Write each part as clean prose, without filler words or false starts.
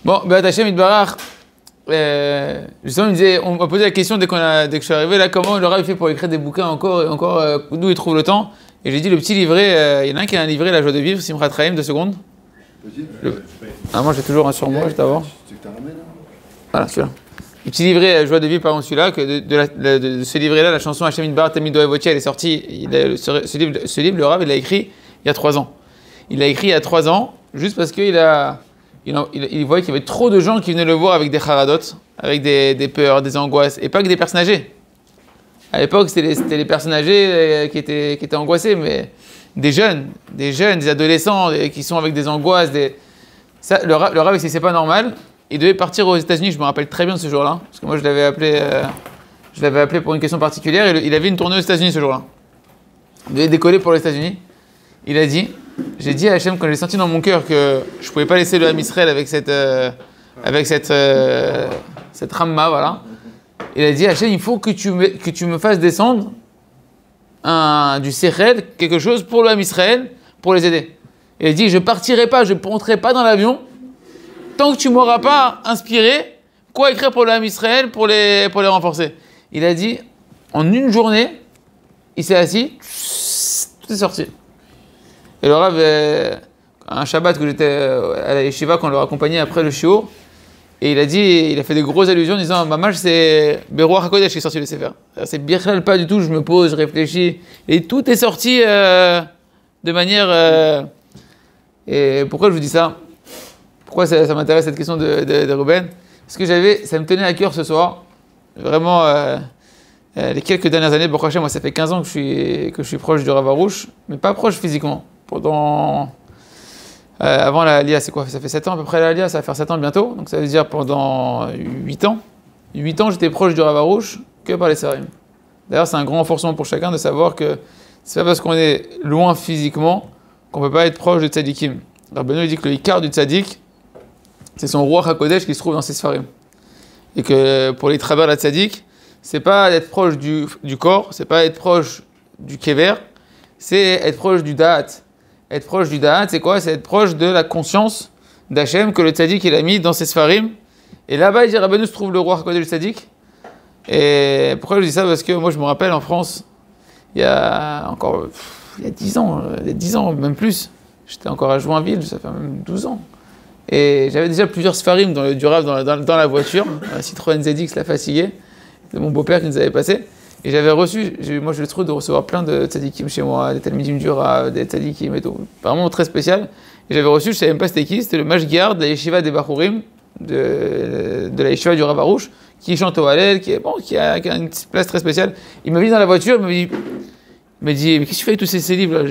Bon, Hachem Itbarach, justement, on m'a posé la question dès que je suis arrivé là, comment le Rav fait pour écrire des bouquins encore et encore, d'où il trouve le temps. Et j'ai dit le petit livret, il y en a un qui a un livret, La joie de vivre, Simchat Chaim, 2 secondes. Moi j'ai toujours un sur moi, juste avant. Voilà, celui-là. Le petit livret, Joie de vivre, par exemple celui-là, que de ce livret-là, la chanson Hachem Itbarach Tamid Ohev, elle est sortie. Ce livre, le Rav, il l'a écrit il y a 3 ans. Il l'a écrit il y a 3 ans, juste parce qu'il voyait qu'il y avait trop de gens qui venaient le voir avec des charadot, avec des peurs, des angoisses, et pas que des personnes âgées. À l'époque, c'était les personnes âgées qui étaient angoissées, mais des jeunes, des adolescents qui sont avec des angoisses. Le Rav, c'est pas normal. Il devait partir aux États-Unis, je me rappelle très bien de ce jour-là, parce que moi je l'avais appelé pour une question particulière, et il avait une tournée aux États-Unis ce jour-là. Il devait décoller pour les États-Unis. Il a dit, j'ai dit à Hachem, quand j'ai senti dans mon cœur que je pouvais pas laisser le Ham Israël avec cette ramma, voilà. Il a dit, Hachem, il faut que tu me fasses descendre du Sechel, quelque chose pour le Ham Israël, pour les aider. Il a dit, je partirai pas, je ne monterai pas dans l'avion, tant que tu m'auras pas inspiré, quoi écrire pour le Ham Israël, pour les renforcer. Il a dit, en une journée, il s'est assis, tout est sorti. Et le Rav, un Shabbat que j'étais à la yeshiva, qu'on leur accompagnait après le shiur, et il a fait des grosses allusions en disant, Mamash, c'est Beruach HaKodesh qui est sorti le Sefer. C'est Birchal, pas du tout, je me pose, je réfléchis, et tout est sorti de manière... Et pourquoi je vous dis ça? Pourquoi ça m'intéresse cette question de Ruben? Parce que ça me tenait à cœur ce soir, vraiment... les quelques dernières années, Baruch Hashem, moi ça fait 15 ans que je suis proche du Rav Arush, mais pas proche physiquement. Avant la Lia, c'est quoi? Ça fait 7 ans à peu près la Lia, ça va faire 7 ans bientôt, donc ça veut dire pendant 8 ans. 8 ans, j'étais proche du Rav Arush que par les Sarim. D'ailleurs, c'est un grand renforcement pour chacun de savoir que c'est pas parce qu'on est loin physiquement qu'on peut pas être proche de Tzadikim. Rabbeinu dit que le Ikar du Tzadik, c'est son Ruach HaKodesh qui se trouve dans ses Sfarim. Et que pour les travers de la Tzadik, c'est pas être proche du corps, c'est pas être proche du kever, c'est être proche du da'at. Être proche du da'at, c'est quoi? C'est être proche de la conscience d'Hachem que le tzaddik il a mis dans ses sfarim. Et là-bas, il dit Rabbeinu se trouve le roi à côté du tzaddik. Et pourquoi je dis ça? Parce que moi, je me rappelle en France, il y a 10 ans, même plus. J'étais encore à Joinville, ça fait même 12 ans. Et j'avais déjà plusieurs sfarim du Rav dans la voiture. Un Citroën ZX l'a fatigué. C'est mon beau-père qui nous avait passé. Et j'avais reçu, moi je le trouve de recevoir plein de tzadikim chez moi, des talmidim du Rav, des tzadikim et tout. Vraiment très spécial. Et j'avais reçu, je ne savais même pas c'était qui, c'était le mashgiar de la yeshiva des Bachurim, de la yeshiva du Rav Arush, qui chante au Hallel, qui a une place très spéciale. Il m'a vu dans la voiture, il m'a dit mais qu'est-ce que tu fais avec tous ces livres-là?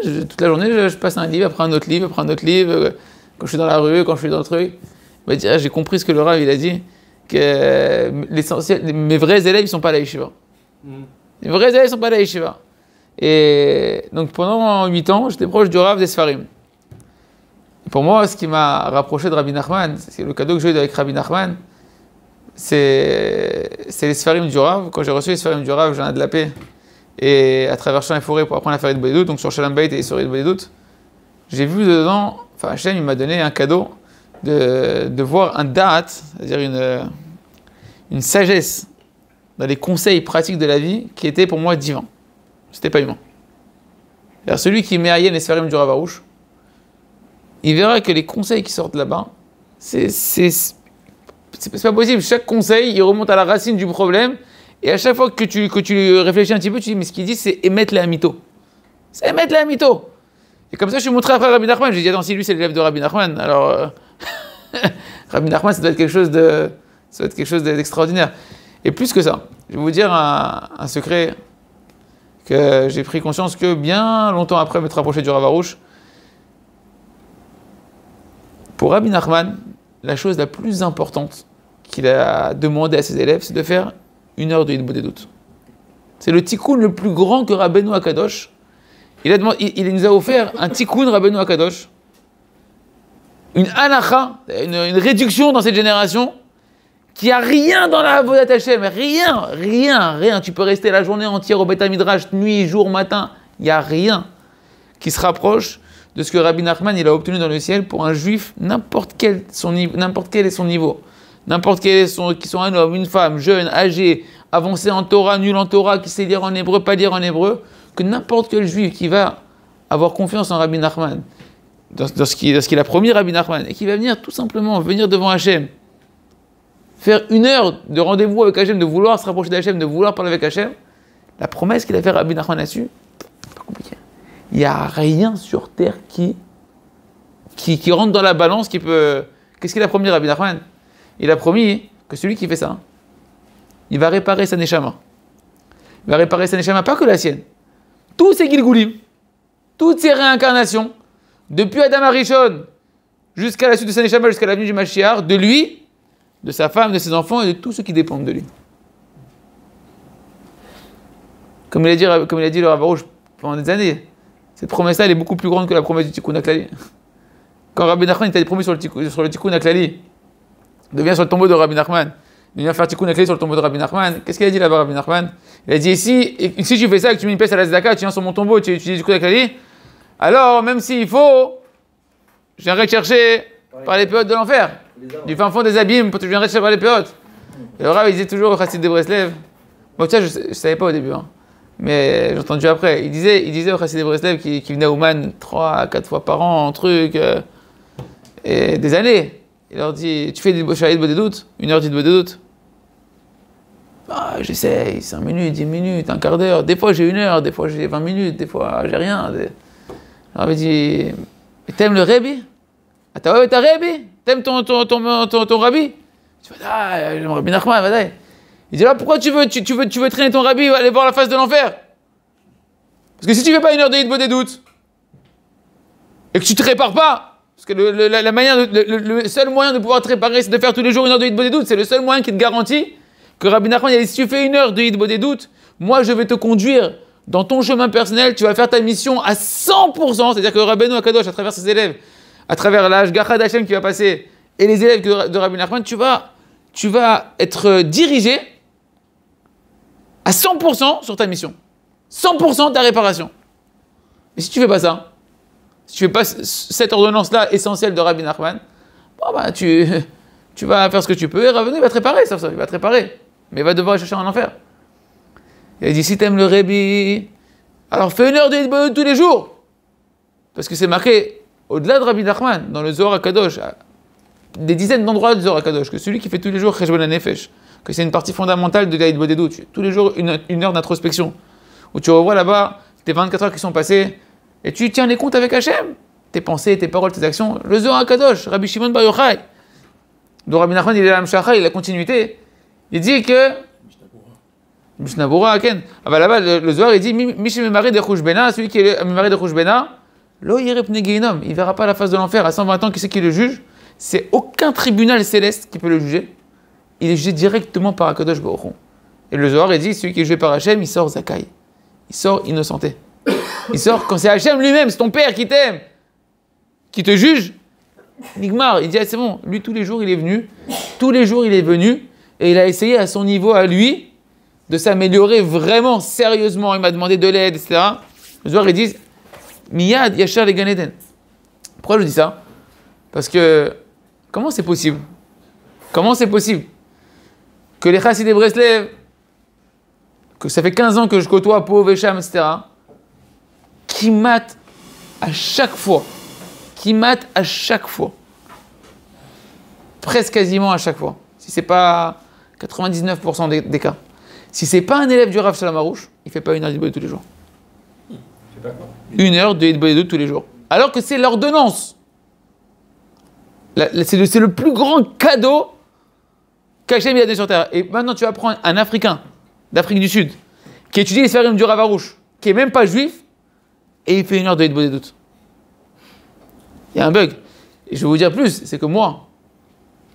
J'ai dit toute la journée je passe un livre, après un autre livre, quand je suis dans la rue, quand je suis dans le truc. Il m'a dit j'ai compris ce que le Rav il a dit, que mes vrais élèves ils sont pas à la yeshiva. Les vrais élèves sont pas à la yeshiva. Et donc pendant 8 ans, j'étais proche du Rav des Sfarim. Et pour moi, ce qui m'a rapproché de Rabbi Nachman, c'est le cadeau que j'ai eu avec Rabbi Nachman, c'est les Sfarim du Rav. Quand j'ai reçu les Sfarim du Rav, j'ai un de la paix, et à travers champs et forêts pour apprendre à faire de Bodhidout, donc sur Shalom Bayit et sur de Bodhidout, j'ai vu dedans, Hachem il m'a donné un cadeau de voir un da'at, c'est-à-dire une sagesse dans les conseils pratiques de la vie qui était pour moi divin. C'était pas humain. Alors celui qui met Ayen les Sfarim du Rav Arush, il verra que les conseils qui sortent là-bas, c'est pas possible. Chaque conseil, il remonte à la racine du problème, et à chaque fois que tu réfléchis un petit peu, tu dis mais ce qu'il dit c'est émettre les Hamito. C'est émettre les Hamito. Et comme ça, je suis montré après Rabbi Nachman. J'ai dit attends, si lui c'est l'élève de Rabbi Nachman, alors Rabbi Nachman ça doit être quelque chose d'extraordinaire. Et plus que ça, je vais vous dire un secret que j'ai pris conscience que bien longtemps après m'être rapproché du Rav Arush. Pour Rabbi Nachman, la chose la plus importante qu'il a demandé à ses élèves, c'est de faire 1 heure de Hitbodedut. C'est le tikkun le plus grand que Rabbeinu HaKadosh. Il nous a offert un tikkun Rabbeinu HaKadosh, une halacha, une réduction dans cette génération, qui a rien dans la Avodat Hashem, rien. Tu peux rester la journée entière au Beth Midrash, nuit, jour, matin, il n'y a rien qui se rapproche de ce que Rabbi Nachman il a obtenu dans le ciel pour un juif, n'importe quel est son niveau, n'importe quel est son, qui soit un homme, une femme, jeune, âgé, avancé en Torah, nul en Torah, qui sait lire en hébreu, pas lire en hébreu, que n'importe quel juif qui va avoir confiance en Rabbi Nachman, dans ce qu'il a promis Rabbi Nachman, et qui va venir tout simplement venir devant Hachem, faire 1 heure de rendez-vous avec Hachem, de vouloir se rapprocher d'Hachem, de vouloir parler avec Hachem, la promesse qu'il a fait Rabbi Nachman là-dessus, pas compliqué. Il n'y a rien sur terre qui rentre dans la balance qui peut... Qu'est-ce qu'il a promis Rabbi Nachman? Il a promis que celui qui fait ça, il va réparer sa neshama. Il va réparer sa neshama, pas que la sienne. Tous ses Gilgulim, toutes ses réincarnations, depuis Adam Arishon jusqu'à la suite de sa neshama, jusqu'à la venue du Mashiach, de lui, de sa femme, de ses enfants et de tous ceux qui dépendent de lui. Comme il a dit le Rav Arush pendant des années, cette promesse-là, elle est beaucoup plus grande que la promesse du Tikkun HaKlali. Quand Rabbi Nachman t'a promis sur le Tikkun HaKlali, de venir sur le tombeau de Rabbi Nachman, de venir faire Tikkun HaKlali sur le tombeau de Rabbi Nachman, qu'est-ce qu'il a dit là-bas, Rabbi Nachman? Il a dit si tu fais ça, que tu mets une pièce à la Zdaka, tu viens sur mon tombeau, tu dis Tikkun HaKlali, alors même s'il faut, je viendrai te chercher par les périodes de l'enfer, du fin fond des abîmes, je viendrai te chercher par les périodes. Et le Rav, il disait toujours au Chassid de Breslev, bon, ça, je ne savais pas au début, hein. Mais j'ai entendu après. Il disait au Chassid de Breslev qui venait à Ouman 3 à 4 fois par an, et des années. Il leur dit, tu fais des shahid doutes, 1 heure de doutes. Ah, j'essaye, 5 minutes, 10 minutes, un quart d'heure. Des fois j'ai 1 heure, des fois j'ai 20 minutes, des fois j'ai rien. Alors il dit, t'aimes le Rabbi? Ah, t'as Rabbi? T'aimes ton Rabbi? Tu vas ah, j'aime Rabbi Nachman, vas-y. Il dit là, pourquoi tu veux traîner ton Rabbi, aller voir la face de l'enfer? Parce que si tu fais pas 1 heure de hitbo des doutes, et que tu te répares pas, parce que le seul moyen de pouvoir te réparer, c'est de faire tous les jours 1 heure de hitbo des doutes, c'est le seul moyen qui te garantit que Rabbi Nachman, il a dit, si tu fais 1 heure de hitbo des doutes, moi je vais te conduire dans ton chemin personnel, tu vas faire ta mission à 100%, c'est-à-dire que Rabbeinu Akadosh, à travers ses élèves, à travers l'âge Gachad Hashem qui va passer, et les élèves de Rabbi Nachman, tu vas être dirigé à 100% sur ta mission. 100% de ta réparation. Mais si tu fais pas ça, si tu fais pas cette ordonnance-là essentielle de Rabbi Nachman, bon bah tu vas faire ce que tu peux et Rabbeinu va te réparer, ça, il va te réparer. Mais il va devoir chercher en enfer. Il a dit, si t'aimes le Rabbi, alors fais 1 heure de hitbo tous les jours. Parce que c'est marqué, au-delà de Rabbi Nachman, dans le Zohar HaKadosh, des dizaines d'endroits du Zohar HaKadosh, que celui qui fait tous les jours Cheshbon HaNefesh, que c'est une partie fondamentale de la hitbo des doutes, tous les jours 1 heure d'introspection, où tu revois là-bas tes 24 heures qui sont passées, et tu tiens les comptes avec Hachem, tes pensées, tes paroles, tes actions. Le Zohar HaKadosh, Rabbi Shimon Bar Yochai, dont Rabbi Nachman il est l'Amshacha, il a la continuité, il dit que Mishnah Bura, Ken. Ah bah là-bas, le Zohar, il dit Mishi Memari de Chouchbena, celui qui est Memari de Chouchbena, Lo Yirep Negeinom, il ne verra pas la face de l'enfer à 120 ans, qui c'est qui le juge? C'est aucun tribunal céleste qui peut le juger. Il est jugé directement par Akadosh Baruch Hu. Et le Zohar, il dit celui qui est jugé par Hachem, il sort Zakai. Il sort innocenté. Il sort quand c'est Hachem lui-même, c'est ton père qui t'aime, qui te juge. Nigmar, il dit ah, c'est bon, lui tous les jours il est venu, et il a essayé à son niveau à lui de s'améliorer vraiment sérieusement. Il m'a demandé de l'aide, etc. Le Zohar, ils disent Miyad Yachar les Gan Eden. Pourquoi je dis ça? Parce que comment c'est possible que les Chassidei Breslev, que ça fait 15 ans que je côtoie Pau, Vesham, etc., qui matent à chaque fois, presque quasiment à chaque fois, si c'est pas 99% des cas. Si c'est pas un élève du Rav Shalom Arush, il fait pas 1 heure de hitbo tous les jours. 1 heure de hitbo tous les jours. Alors que c'est l'ordonnance. C'est le plus grand cadeau qu'Hachem a donné sur terre. Et maintenant tu vas prendre un Africain d'Afrique du Sud qui étudie les sphères du Rav Arush, qui est même pas juif, et il fait 1 heure de hitbo des doutes. Il y a un bug. Et je vais vous dire plus, c'est que moi,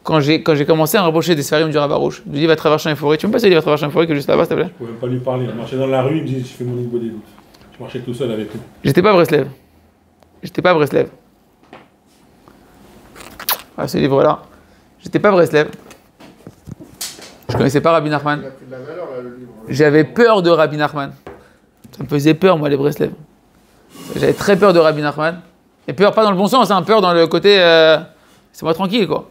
quand j'ai commencé à rapprocher des sphères du Rav Arush, je lui dis va traverser un forêt. Tu peux me passer il va traverser un forêt qui est juste là-bas, s'il te plaît? Je pouvais même pas lui parler. Je marchais dans la rue, il me disait je fais mon hitbo des doutes. Je marchais tout seul avec lui. J'étais pas à Breslev. Ah, ce livre-là. J'étais pas à Breslev. Je connaissais pas Rabbi Nachman. J'avais peur de Rabbi Nachman. Ça me faisait peur, moi, les Breslev. J'avais très peur de Rabbi Nachman. Et peur pas dans le bon sens, hein, peur dans le côté c'est moi tranquille, quoi.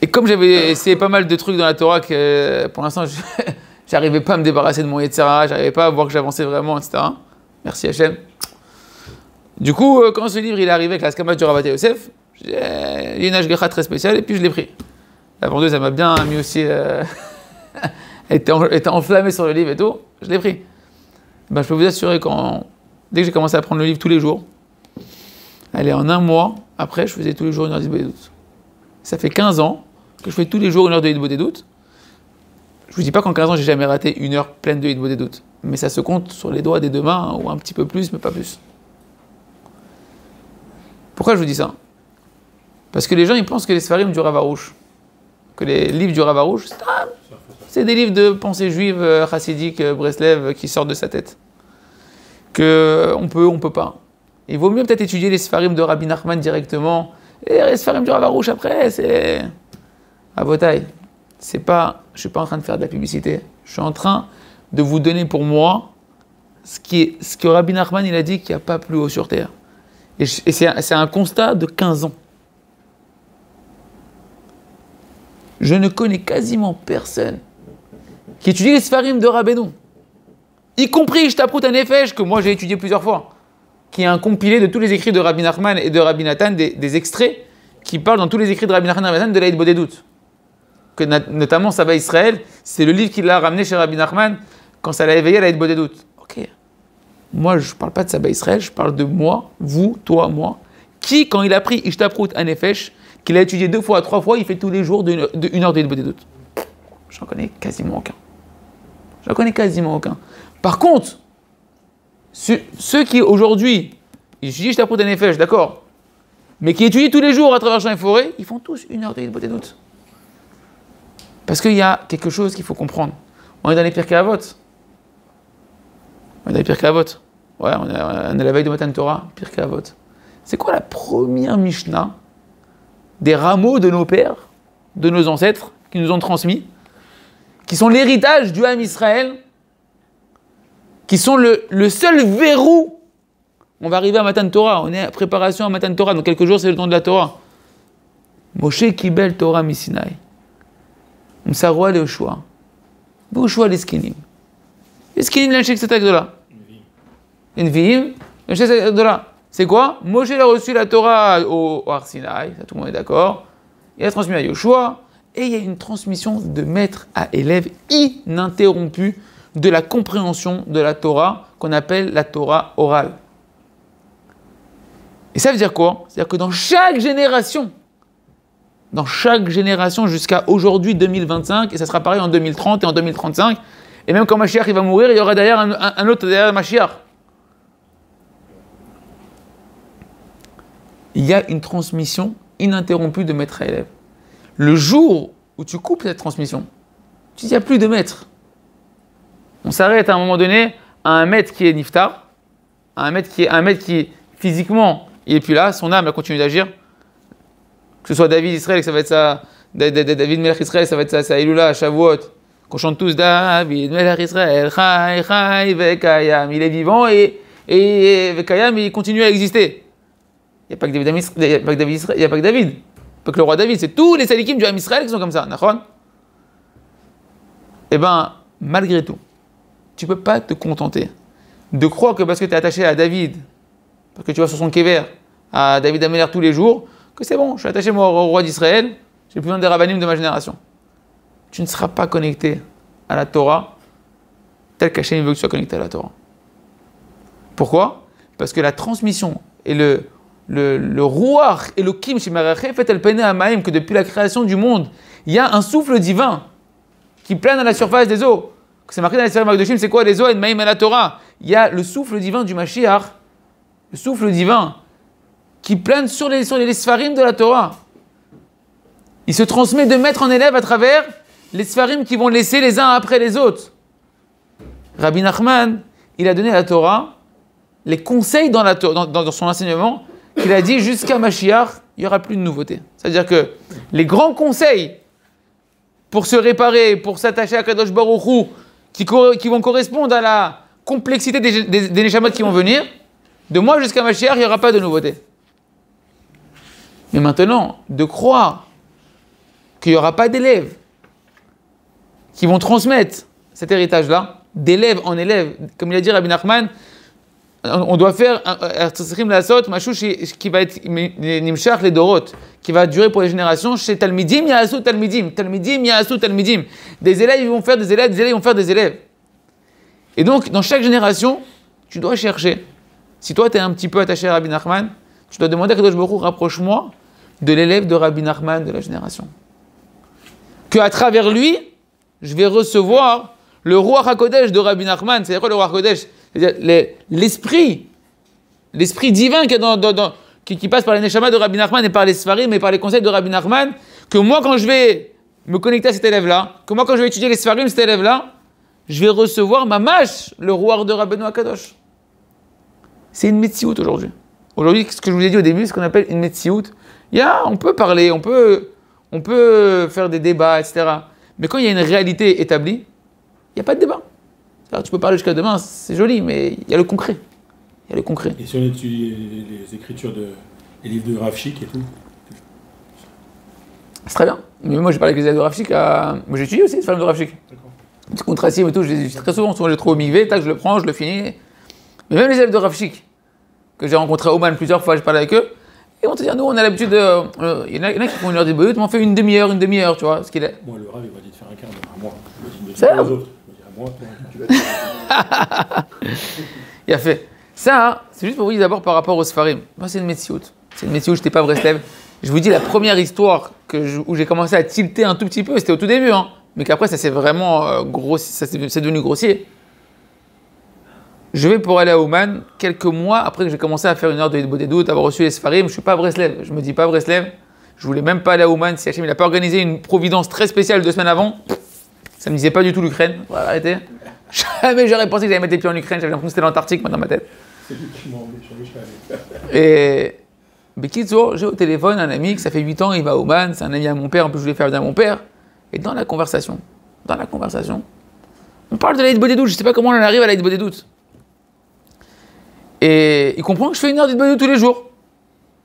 Et comme j'avais essayé pas mal de trucs dans la Torah que pour l'instant j'arrivais pas à me débarrasser de mon Yetzirah, j'arrivais pas à voir que j'avançais vraiment, etc. Merci Hachem. Du coup, quand ce livre il est arrivé avec la Skama du Rav Yosef, j'ai une hashgacha très spéciale et puis je l'ai pris. La vendeuse, elle m'a bien mis aussi. Elle était enflammée sur le livre et tout, je l'ai pris. Ben, je peux vous assurer, dès que j'ai commencé à prendre le livre tous les jours, allez, en un mois, après, je faisais tous les jours une heure d'Hitbodedut des doutes. Ça fait 15 ans que je fais tous les jours une heure de Hitbodedut des doutes. Je vous dis pas qu'en 15 ans, j'ai jamais raté une heure pleine de Hitbodedut des doutes. Mais ça se compte sur les doigts des deux mains, hein, ou un petit peu plus, mais pas plus. Pourquoi je vous dis ça? Parce que les gens, ils pensent que les Sfarim du Rav Arush, que les livres du Rav Arush, c'est des livres de pensée juive, chassidique, Breslev, qui sortent de sa tête. On peut pas. Il vaut mieux peut-être étudier les Sfarim de Rabbi Nachman directement, et les Sfarim du Rav Arush après, c'est à vos tailles. Je suis pas en train de faire de la publicité. Je suis en train de vous donner pour moi ce que Rabbi Nachman il a dit qu'il n'y a pas plus haut sur terre. Et c'est un constat de 15 ans. Je ne connais quasiment personne qui étudie les Sfarim de Rabbeinu, y compris Shtaprut HaNefesh, que moi j'ai étudié plusieurs fois, qui est un compilé de tous les écrits de Rabbi Nachman et de Rabbi Nathan, des extraits qui parlent dans tous les écrits de Rabbi Nachman et Rabbi Nathan de la Hitbodedut des doutes. Que notamment Saba Israël, c'est le livre qui l'a ramené chez Rabbi Nachman quand ça l'a éveillé à la Hitbodedut des doutes. Ok. Moi, je ne parle pas de Saba Israël, je parle de moi, vous, toi, moi, qui, quand il a pris Ishtaprut HaNefesh, qu'il a étudié 2 fois, 3 fois, il fait tous les jours une heure de Hitbodedut des doutes. J'en connais quasiment aucun. Par contre, ceux qui aujourd'hui, ils étudient Ishtaprut HaNefesh, d'accord, mais qui étudient tous les jours à travers champs et forêts, ils font tous une heure de Hitbodedut des doutes. Parce qu'il y a quelque chose qu'il faut comprendre. On est dans les Pirkei Avot. Ouais, on est à la veille de Matan Torah, Pirkei Avot. C'est quoi la première Mishnah des rameaux de nos pères, de nos ancêtres, qui nous ont transmis, qui sont l'héritage du Ham Israël, qui sont le seul verrou. On va arriver à Matan Torah, on est en préparation à Matan Torah, dans quelques jours c'est le temps de la Torah. Moshe Kibel Torah Misinaï. Msaroua le Yoshua. Yoshua les Skinim. Les Skinim l'Anshek Setak de là. Enviim, l'Anshek Setak de là. C'est quoi? Moshe a reçu la Torah au Har Sinaï, ça tout le monde est d'accord. Il a transmis à Yoshua, et il y a une transmission de maître à élève ininterrompue de la compréhension de la Torah, qu'on appelle la Torah orale. Et ça veut dire quoi? C'est-à-dire que dans chaque génération jusqu'à aujourd'hui 2025, et ça sera pareil en 2030 et en 2035, et même quand Mashiach il va mourir, il y aura derrière un autre derrière Mashiach. Il y a une transmission ininterrompue de maître à élève. Le jour où tu coupes cette transmission, tu dis il n'y a plus de maître. On s'arrête à un moment donné à un maître qui est niftar, à un maître qui physiquement il n'est plus là, son âme a continué d'agir. Que ce soit David Israël, que ça va être ça, David Melech Israël, ça va être ça Iloula, Shavuot, qu'on chante tous David Melech Israël, Chai, Vekayam, il est vivant et Vekayam, il continue à exister. Il n'y a pas que David, pas que le roi David, c'est tous les salikim du Ham Israël qui sont comme ça, d'accord? Eh bien, malgré tout, tu ne peux pas te contenter de croire que parce que tu es attaché à David, parce que tu vas sur son kéver, à David Ameller tous les jours, que c'est bon, je suis attaché moi au roi d'Israël, j'ai plus besoin des rabbanim de ma génération. Tu ne seras pas connecté à la Torah tel qu'Hachem veut que tu sois connecté à la Torah. Pourquoi? Parce que la transmission et le rouach et le kim shimaracheh fait el pene amaim, que depuis la création du monde, il y a un souffle divin qui plane à la surface des eaux. C'est marqué dans les Sefer Magdoshim, c'est quoi les eaux et maïm à la Torah? Il y a le souffle divin du Mashiach, le souffle divin qui plane sur les Sfarim de la Torah. Il se transmet de maître en élève à travers les Sfarim qui vont laisser les uns après les autres. Rabbi Nachman, il a donné à la Torah les conseils dans son enseignement, qu'il a dit jusqu'à Mashiach, il n'y aura plus de nouveautés. C'est-à-dire que les grands conseils pour se réparer, pour s'attacher à Kadosh Baruch Hu, qui vont correspondre à la complexité des Neshamot qui vont venir, De moi jusqu'à Mashiach, il n'y aura pas de nouveauté. Mais maintenant, de croire qu'il n'y aura pas d'élèves qui vont transmettre cet héritage-là, d'élève en élève, comme il a dit Rabbi Nachman, on doit faire un qui va être nimshach les dorot, qui va durer pour les générations. Chez Talmidim, Ya'asu Talmidim, Talmidim, Ya'asu Talmidim. Des élèves, ils vont faire des élèves, des élèves, ils vont faire des élèves. Et donc, dans chaque génération, tu dois chercher. Si toi, tu es un petit peu attaché à Rabbi Nachman, tu dois demander à Kadosh Baruch Hu, rapproche-moi de l'élève de Rabbi Nachman de la génération. Qu'à travers lui, je vais recevoir le Ruach HaKodesh de Rabbi Nachman. C'est-à-dire quoi le Ruach HaKodesh? C'est-à-dire l'esprit divin qui passe par les Neshama de Rabbi Nachman et par les Sfarim et par les conseils de Rabbi Nachman, que moi quand je vais me connecter à cet élève-là, que moi quand je vais étudier les Sfarim de cet élève-là, je vais recevoir ma mâche, le Ruach de Rabbeinu HaKadosh. C'est une Metsiout aujourd'hui. Aujourd'hui, ce que je vous ai dit au début, c'est ce qu'on appelle une Metsiout. On peut parler, on peut faire des débats, etc. Mais quand il y a une réalité établie, il n'y a pas de débat. Alors, tu peux parler jusqu'à demain, c'est joli, mais il y a le concret. Et si on étudie les écritures les livres de Rav Shik et tout? C'est très bien. Mais moi, j'ai parlé avec les élèves de Rav Shik. Moi, j'ai étudié aussi les femmes de Rav Shik. Petit contrassim et tout, je les étudie très souvent. Souvent, je les trouve au migvé, tac, je le prends, je le finis. Mais même les élèves de Rav Shik, que j'ai rencontrés à Oman plusieurs fois, j'ai parlé avec eux, ils vont te dire, nous, on a l'habitude de. Il y en a qui font une heure d'Ibodut, mais on fait une demi-heure, tu vois, ce qu'il est. Moi, le Rav, il m'a dit de faire un quart d'heure à moi. C'est ça. Moi, Il a fait. Ça, c'est juste pour vous dire d'abord par rapport aux Sfarim. Moi, c'est une Metsiout. C'est une Metsiout, je n'étais pas Breslev. Je vous dis, la première histoire où j'ai commencé à tilter un tout petit peu, c'était au tout début, hein, mais qu'après, ça s'est vraiment c'est devenu grossier. Je vais pour aller à Ouman, quelques mois après que j'ai commencé à faire une heure de Bodédout, avoir reçu les Sfarim, je ne suis pas Breslev. Je me dis pas Breslev. Je voulais même pas aller à Ouman. Si Hachem n'a pas organisé une providence très spéciale 2 semaines avant, ça me disait pas du tout l'Ukraine. On va arrêter. Jamais j'aurais pensé que j'allais mettre les pieds en Ukraine. J'avais l'impression que c'était l'Antarctique dans ma tête. C'est lui qui m'a emmené. Et Bekitzo, j'ai au téléphone un ami qui ça fait 8 ans, il va à Oman, c'est un ami à mon père, en plus je voulais faire venir mon père. Et dans la conversation, on parle de l'Aïd Bodédout, je sais pas comment on en arrive à l'Aïd Bodédout. Et il comprend que je fais une heure d'Aïd Bodédout tous les jours.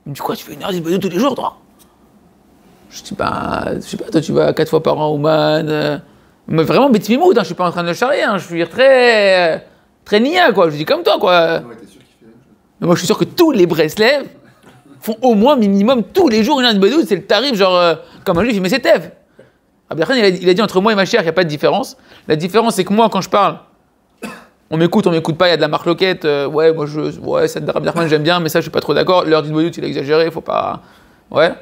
Il me dit, quoi, tu fais une heure d'Aïd Bodédout tous les jours, toi? Je dis, je sais pas, toi tu vas 4 fois par an à Oman. Mais vraiment, Beti Mimout, je suis pas en train de le charrier, je suis très nia, quoi. Je dis comme toi, quoi. Ouais, t'es sûr qu'il fait la même chose. Mais moi, je suis sûr que tous les Breslev font au moins minimum tous les jours une heure de Bodédout. C'est le tarif, genre, comme un juif, il met ses tev. Rabbi Nachman, il a dit entre moi et ma chère, il n'y a pas de différence. La différence, c'est que moi, quand je parle, on m'écoute pas, il y a de la marloquette. Ouais, ça de Rabbi Nachman, j'aime bien, mais ça, je suis pas trop d'accord. L'heure du Bodédout, il a exagéré, faut pas. Ouais.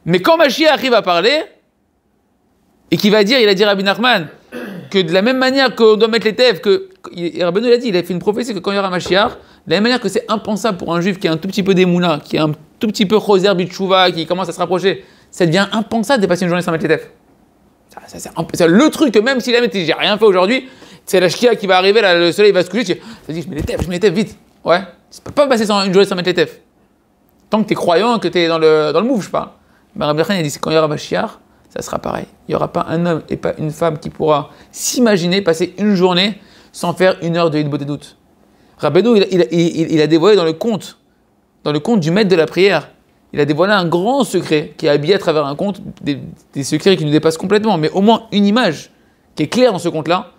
Mais quand ma chère arrive à parler, et qui va dire, il a dit Rabbi Nachman, que de la même manière qu'on doit mettre les tev, et Rabbeinu l'a dit, il a fait une prophétie que quand il y aura Mashiach, de la même manière que c'est impensable pour un juif qui a un tout petit peu d'émouna, qui a un tout petit peu choser bitchouva, qui commence à se rapprocher, ça devient impensable de passer une journée sans mettre les tev. C'est le truc que même si la j'ai rien fait aujourd'hui, c'est la shkia qui va arriver, là, le soleil va se coucher, tu vas dire, je mets les tev vite. Ouais, tu peux pas passer une journée sans mettre les tev. Tant que tu es croyant, que tu es dans le move, je sais pas. Mais Rabbi Nachman a dit, c'est quand il y aura Mashiach, ça sera pareil. Il n'y aura pas un homme et pas une femme qui pourra s'imaginer passer une journée sans faire une heure de Hid Bodédout. Rabbeinu, il a dévoilé dans le conte du maître de la prière, il a dévoilé un grand secret qui est habillé à travers un conte, des secrets qui nous dépassent complètement, mais au moins une image qui est claire dans ce conte-là,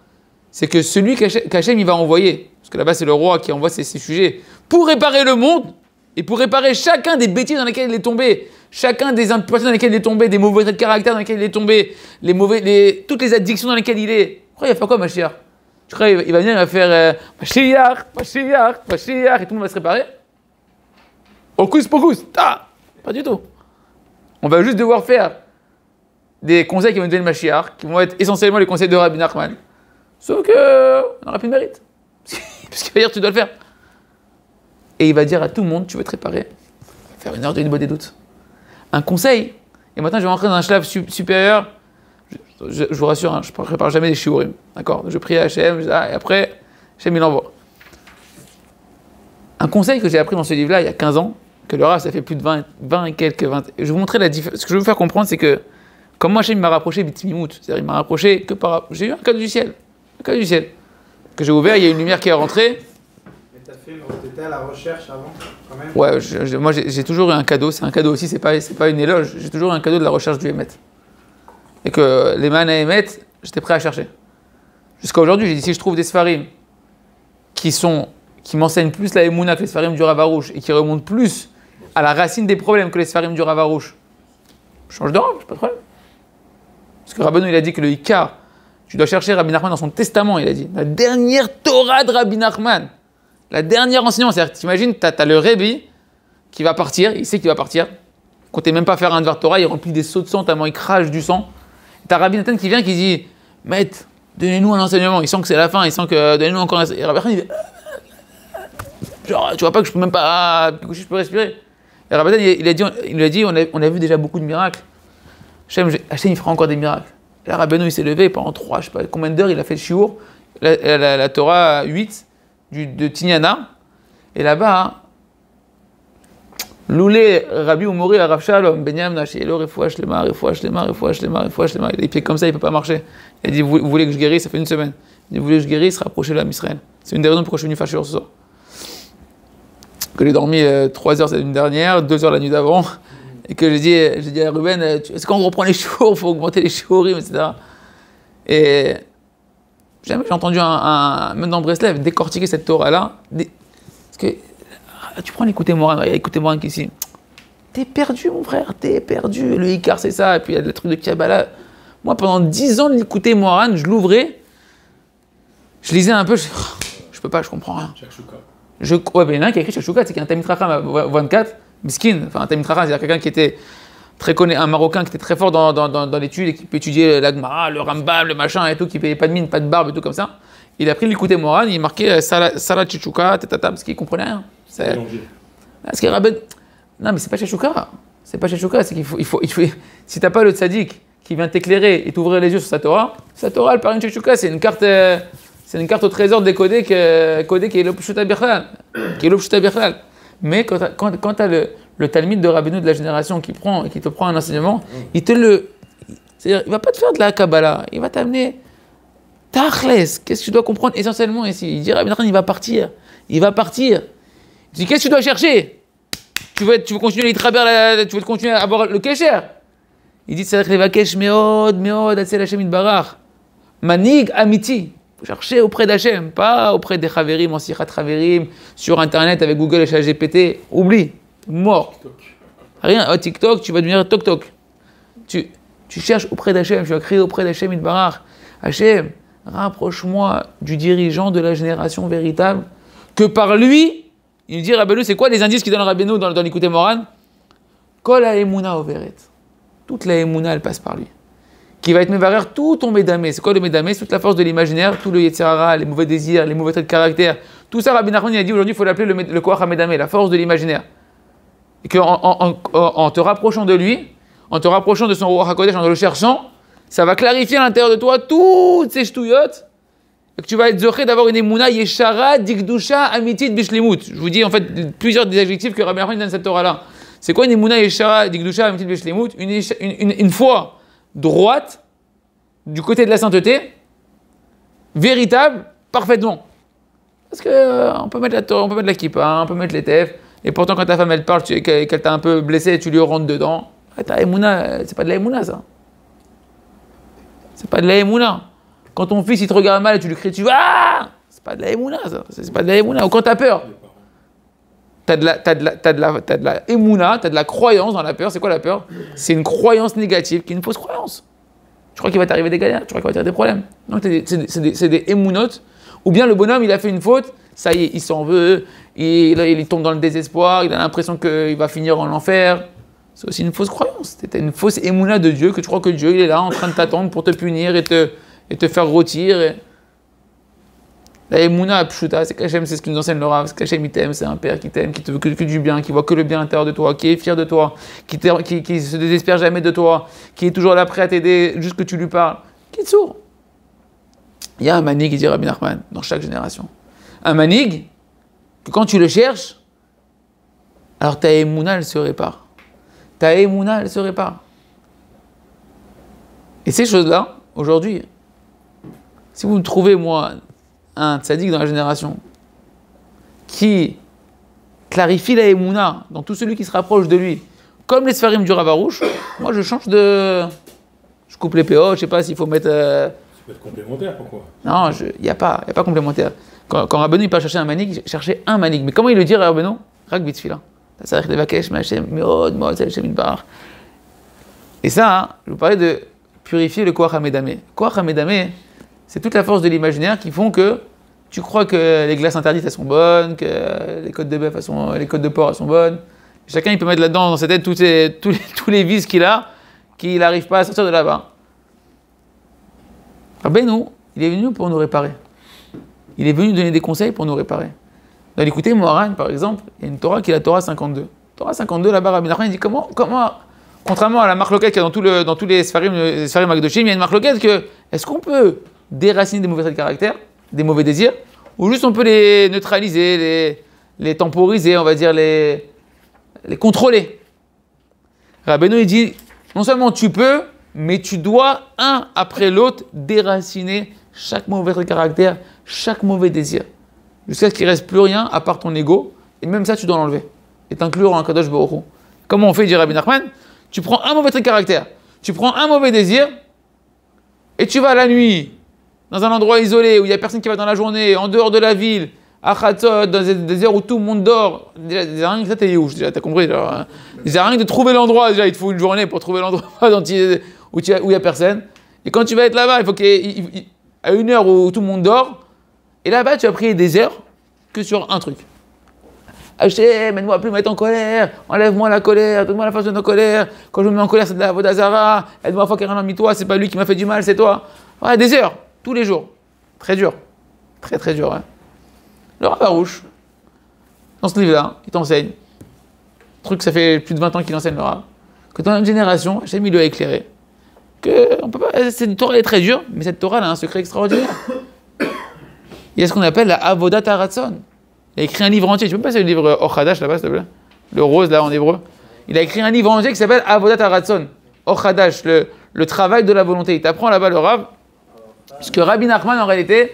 c'est que celui qu'Hachem il va envoyer, parce que là-bas c'est le roi qui envoie ses sujets, pour réparer le monde, et pour réparer chacun des bêtises dans lesquelles il est tombé, chacun des imperfections dans lesquelles il est tombé, des mauvais traits de caractère dans lesquels il est tombé, toutes les addictions dans lesquelles il est. Tu crois qu'il va faire quoi, Mashiach? Tu crois qu'il va venir, il va faire Mashiach, et tout le monde va se réparer? Hocus pocus, pas du tout. On va juste devoir faire des conseils qui vont nous donner le Mashiach, qui vont être essentiellement les conseils de Rabbi Nachman. Sauf qu'on n'aura plus de mérite. Parce qu'il va dire, tu dois le faire. Et il va dire à tout le monde, tu veux te réparer, faire une heure de Hid Bodédout. Un conseil. Et maintenant, je vais rentrer dans un shlaf supérieur. Je vous rassure, je ne prépare jamais des shiurim. D'accord? Je prie à Hachem, et après, Hachem, il envoie. Un conseil que j'ai appris dans ce livre-là, il y a 15 ans, que le Rav, ça fait plus de 20 et quelques 20. Je vais vous montrer la différence. Ce que je veux vous faire comprendre, c'est que, comme moi, Hachem m'a rapproché Bitmimout, c'est-à-dire, il m'a rapproché que par. J'ai eu un cadeau du ciel. Un cadeau du ciel. Que j'ai ouvert, il y a une lumière qui est rentrée. Mais t'as fait, mais tu étais à la recherche avant, quand même. Ouais, moi j'ai toujours eu un cadeau, c'est un cadeau aussi, c'est pas une éloge, j'ai toujours eu un cadeau de la recherche du Hémet. Et que les man à Hémet, j'étais prêt à chercher. Jusqu'à aujourd'hui, j'ai dit si je trouve des Sfarim qui m'enseignent plus la Emouna que les Sfarim du Rav Arush et qui remontent plus à la racine des problèmes que les Sfarim du Rav Arush, je change de Rav, j'ai pas de problème. Parce que Rabbeinu, il a dit que le Ikar, tu dois chercher Rabbi Nachman dans son testament, il a dit. La dernière Torah de Rabbi Nachman, la dernière enseignement, c'est-à-dire, t'imagines, t'as le Rebbe qui va partir, il sait qu'il va partir, comptez même pas faire un Dvar Torah, il remplit des seaux de sang, tellement il crache du sang. T'as Rabbi Nathan qui vient, qui dit, Maître, donnez-nous un enseignement, il sent que c'est la fin, il sent que, donnez-nous encore un enseignement. Et Rabbi Nathan, il fait, genre, tu vois pas que je peux même pas, je peux respirer. Et Rabbi Nathan, il a dit, on a vu déjà beaucoup de miracles. Hachem, il fera encore des miracles. Et là, Rabbeinu, il s'est levé pendant 3, je sais pas combien d'heures, il a fait le shiur, la Torah 8 de Tignana. Et là-bas, Loulé, Rabbi Umori, Rav Shalom, Benyam Nachielo, Refoua Shlema, Refoua Shlema, Refoua Shlema, Refoua Shlema. Il a des pieds comme ça, il ne peut pas marcher. Il a dit, vous voulez que je guérisse, ça fait une semaine. Il dit, vous voulez que je guérisse, rapprochez-le à Israël. C'est une des raisons pourquoi je suis venu fâché ce soir. Que j'ai dormi 3 heures cette nuit dernière, 2 heures la nuit d'avant. Et que j'ai dit à Ruben, est-ce qu'on reprend les shows, il faut augmenter les shiurim, etc. Et jamais j'ai entendu même dans Breslev, décortiquer cette Torah-là. Parce que tu prends l'écouter Moran, écoutez Moran ici. T'es perdu, mon frère, t'es perdu. Le Icar, c'est ça, et puis il y a le truc de Kabbalah. Moi, pendant 10 ans, d'écouter Moran, je l'ouvrais, je lisais un peu, je peux pas, je comprends rien. Ouais, mais il y en a un qui a écrit Shakshuka, c'est qu'il y a un Talmid Chacham à 24. Miskin, enfin un Talmid Chacham, c'est-à-dire quelqu'un qui était très connu, un Marocain qui était très fort dans l'étude et qui peut étudier la Gemara, le Rambam, le machin et tout, qui payait pas de mine, pas de barbe et tout comme ça. Il a pris l'écouter Moran, il marquait Salat Chichouka, tetata, parce qu'il comprenait rien. Parce que Rabben, non mais c'est pas Chichouka, c'est qu'il faut si t'as pas le tzaddik qui vient t'éclairer et t'ouvrir les yeux sur sa Torah, elle parle de Chichouka, c'est une carte au trésor décodée qui est l'Opshuta Birchal, Mais quand tu as le Talmid de Rabbeinu de la génération qui te prend un enseignement, c'est-à-dire, il va pas te faire de la Kabbalah, il va t'amener Tachles, qu'est-ce que tu dois comprendre essentiellement ici. Il dit Rabbi Nachman, il va partir. Il dit qu'est-ce que tu dois chercher? Tu veux continuer tu veux continuer à avoir le Kesher? Il dit c'est vrai que les Vakesh meod, Atzel Hashem Yitbarach. Manig Amiti. Chercher auprès d'Hachem, pas auprès des Chaverim, en Sichat Chaverim, sur Internet avec Google et ChatGPT. Oublie, mort. Rien, TikTok, tu vas devenir Tok-Tok. Tu cherches auprès d'Hachem, tu vas crier auprès d'Hachem Yitbarach. Hachem, rapproche-moi du dirigeant de la génération véritable, que par lui, il dit Rabbeinu, c'est quoi les indices qu'il donne Rabbeinu dans l'écouter Moran? Kol ha-emuna overet. Toute la emuna, elle passe par lui. Qui va être mévarer tout ton médamé. C'est quoi le médamé? C'est toute la force de l'imaginaire, tout le yetzirara, les mauvais désirs, les mauvais traits de caractère. Tout ça, Rabbi Nachman, il a dit aujourd'hui, il faut l'appeler le koach ha-médamé, la force de l'imaginaire. Et qu'en te rapprochant de lui, en te rapprochant de son Ruach HaKodesh, en le cherchant, ça va clarifier à l'intérieur de toi toutes ces ch'touillottes, et que tu vas être zoché d'avoir une emuna yeshara, dikdusha, amitit, bishlimut. Je vous dis en fait plusieurs des adjectifs que Rabbi Nachman donne cette Torah-là. C'est quoi une emuna yeshara, dikdusha, amitit, bishlimut? Une foi droite, du côté de la sainteté, véritable, parfaitement. Parce que on peut mettre la kippa, on peut mettre les tefs, et pourtant quand ta femme elle parle, qu'elle t'a un peu blessé, tu lui rentres dedans. Ta emuna, c'est pas de la emuna ça. C'est pas de la emuna. Quand ton fils il te regarde mal et tu lui cries, c'est pas de la emuna ça. C'est pas de la emuna. Ou quand t'as peur. T'as de la émouna, t'as de la croyance dans la peur. C'est quoi la peur? C'est une croyance négative qui est une fausse croyance. Tu crois qu'il va t'arriver des galères, tu crois qu'il va t'arriver des problèmes. Non, c'est des émounotes. Ou bien le bonhomme, il a fait une faute, ça y est, il s'en veut, il tombe dans le désespoir, il a l'impression qu'il va finir en enfer. C'est aussi une fausse croyance. C'est une fausse émouna de Dieu, que tu crois que Dieu il est là en train de t'attendre pour te punir et te faire rôtir. La émouna pshuta, c'est qu'Hachem, c'est ce qui nous enseigne le Rav, c'est qu'Hachem il t'aime, c'est un père qui t'aime, qui te veut que du bien, qui voit que le bien à l'intérieur de toi, qui est fier de toi, qui se désespère jamais de toi, qui est toujours là prêt à t'aider, juste que tu lui parles. Qui est sourd. Il y a un manig, qui dit Rabbi Nachman, dans chaque génération. Un manig, que quand tu le cherches, alors ta émouna, elle se répare. Ta émouna, elle se répare. Et ces choses-là, aujourd'hui, si vous me trouvez, moi, un tzaddik dans la génération qui clarifie la Emouna dans tout celui qui se rapproche de lui, comme les Sfarim du Rav Arush, moi je change de... Je coupe les PO, je sais pas s'il faut mettre... Ça peut être complémentaire, pourquoi? Non, il n'y a pas complémentaire. Quand Rabbeinu il part chercher un manik, il cherchait un manik. Mais comment il le dit, Rabbeinu? Rak bitfila. Ça veut dire levakesh ma'Hashem meod mod Hashem yitbarach. Et ça, hein, je vous parlais de purifier le koach hamedamé. Koach hamedamé, c'est toute la force de l'imaginaire qui font que tu crois que les glaces interdites elles sont bonnes, que les côtes de bœuf les côtes de porc elles sont bonnes. Chacun il peut mettre là-dedans dans sa tête tous les vices qu'il a, qu'il n'arrive pas à sortir de là-bas. Rabbeinu, il est venu pour nous réparer. Il est venu donner des conseils pour nous réparer. Dans l'écouter Moharan, par exemple, il y a une Torah qui est la Torah 52. Torah 52, là-bas, Rabbi Nachman dit comment, contrairement à la marloquette qu'il y a dans tous les Sfarim Magdoshim, il y a une marloquette que, est-ce qu'on peut déraciner des mauvais traits de caractère, des mauvais désirs, ou juste on peut les neutraliser, les temporiser, on va dire, les contrôler. Rabbeinu, il dit, non seulement tu peux, mais tu dois, un après l'autre, déraciner chaque mauvais trait de caractère, chaque mauvais désir. Jusqu'à ce qu'il ne reste plus rien à part ton ego, et même ça, tu dois l'enlever. Et t'inclure en Kadosh Baruch Hu. Comment on fait, dit Rabbi Nachman? Tu prends un mauvais trait de caractère, tu prends un mauvais désir, et tu vas la nuit, dans un endroit isolé, où il n'y a personne qui va dans la journée, en dehors de la ville, à Khatzot, dans des heures où tout le monde dort. Déjà, rien que ça, t'es où? Déjà, t'as compris? Déjà, rien que de trouver l'endroit, déjà, il te faut une journée pour trouver l'endroit où il n'y a personne. Et quand tu vas être là-bas, il faut qu'à une heure où tout le monde dort, et là-bas, tu vas prier des heures que sur un truc. Hachem, aide-moi à plus me mettre en colère, enlève-moi la colère, donne-moi la force de nos colères. Quand je me mets en colère, c'est de la Avodah Zara. Aide-moi à fois qu'il y a rien mis toi, c'est pas lui qui m'a fait du mal, c'est toi. Ouais, des heures, tous les jours. Très dur. Très très dur. Hein. Le Rav Arush, dans ce livre-là, il t'enseigne. Truc, ça fait plus de 20 ans qu'il enseigne le Rav. Que dans une génération, Hachem, il lui a éclairé. Que on peut pas, cette Torah elle est très dure, mais cette Torah elle a un secret extraordinaire. Il y a ce qu'on appelle la Avodat Haratzon. Il a écrit un livre entier. Tu peux me passer le livre Ochadash là-bas, s'il te plaît? Le rose, là, en hébreu. Il a écrit un livre entier qui s'appelle Avodat Haratzon. Ochadash, le travail de la volonté. Il t'apprend là-bas le Rav. Ce que Rabbi Nachman, en réalité,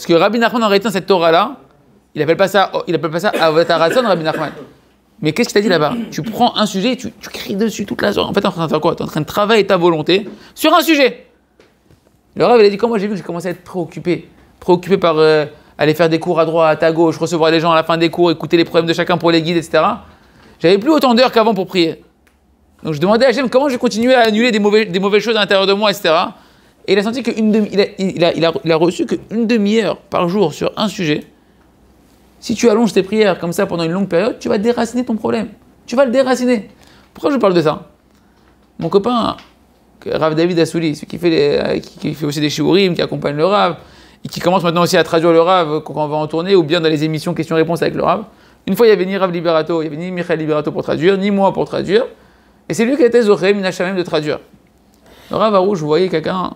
dans cette Torah-là, il appelle pas ça Avodat Haratzon, Rabbi Nachman. Mais qu'est-ce qu'il t'a dit là-bas? Tu prends un sujet, tu cries dessus toute la journée. En fait, t'es en train de faire quoi? T'es en train de travailler ta volonté sur un sujet. Le Rav, il a dit, comment j'ai vu que j'ai commencé à être préoccupé par aller faire des cours à droite, à gauche, recevoir les gens à la fin des cours, écouter les problèmes de chacun pour les guides, etc. J'avais plus autant d'heures qu'avant pour prier. Donc je demandais à Hachem comment je vais continuer à annuler des mauvaises choses à l'intérieur de moi, etc. Et il a senti il a reçu qu'une demi-heure par jour sur un sujet. Si tu allonges tes prières comme ça pendant une longue période, tu vas déraciner ton problème. Tu vas le déraciner. Pourquoi je parle de ça? Mon copain, Rav David Assouli, celui qui fait aussi des shiurim, qui accompagne le Rav, et qui commence maintenant aussi à traduire le Rav quand on va en tournée, ou bien dans les émissions questions-réponses avec le Rav. Une fois, il n'y avait ni Rav Liberato, il n'y avait ni Michael Liberato pour traduire, ni moi pour traduire. Et c'est lui qui était Zoché, Minachamem de traduire. Le Rav Arush, vous voyez quelqu'un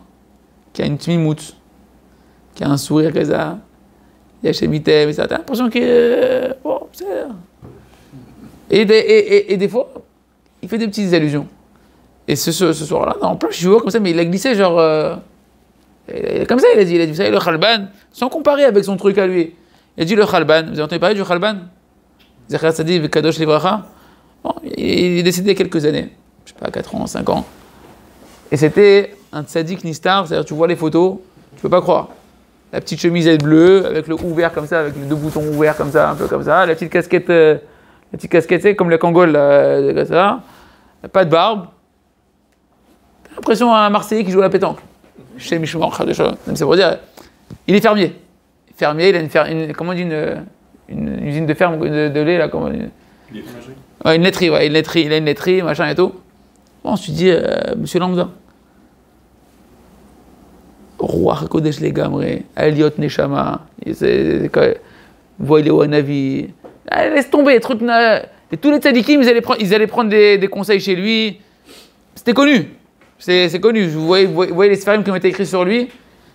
qui a une tmimout, qui a un sourire comme ça, il y a Shemitem, et ça, t'as l'impression que... bon, c'est... Et des fois, il fait des petites allusions. Et ce soir-là, en plus, je vois comme ça, mais il a glissé genre... comme ça, il a dit, vous savez, le Khalban, sans comparer avec son truc à lui. Il a dit le Khalban, vous avez entendu parler du Khalban? Zecher Tzaddik Kadosh Livracha. Bon, il est décédé il y a quelques années, je sais pas, 4 ans, 5 ans. Et c'était un tzaddik nistar, c'est-à-dire tu vois les photos, tu peux pas croire. La petite chemisette bleue, avec le ouvert comme ça, avec les 2 boutons ouverts comme ça, un peu comme ça. La petite casquette, c'est comme le Kangol, comme ça. Pas de barbe. T'as l'impression à un Marseillais qui joue à la pétanque. Chez Michouman, c'est pour dire, il est fermier. Fermier, il a une usine de ferme de lait, là, comment on dit. Ouais, une laiterie, ouais, il a une laiterie, machin et tout. Bon, on se dit, monsieur Lambda. Roi Kodesh les Gamré, Eliot Neshama, Voile Wanavi. Laisse tomber, les trucs. Et tous les tzadikim, ils allaient prendre des conseils chez lui. C'était connu. C'est connu. Vous voyez les sfarim qui ont été écrits sur lui,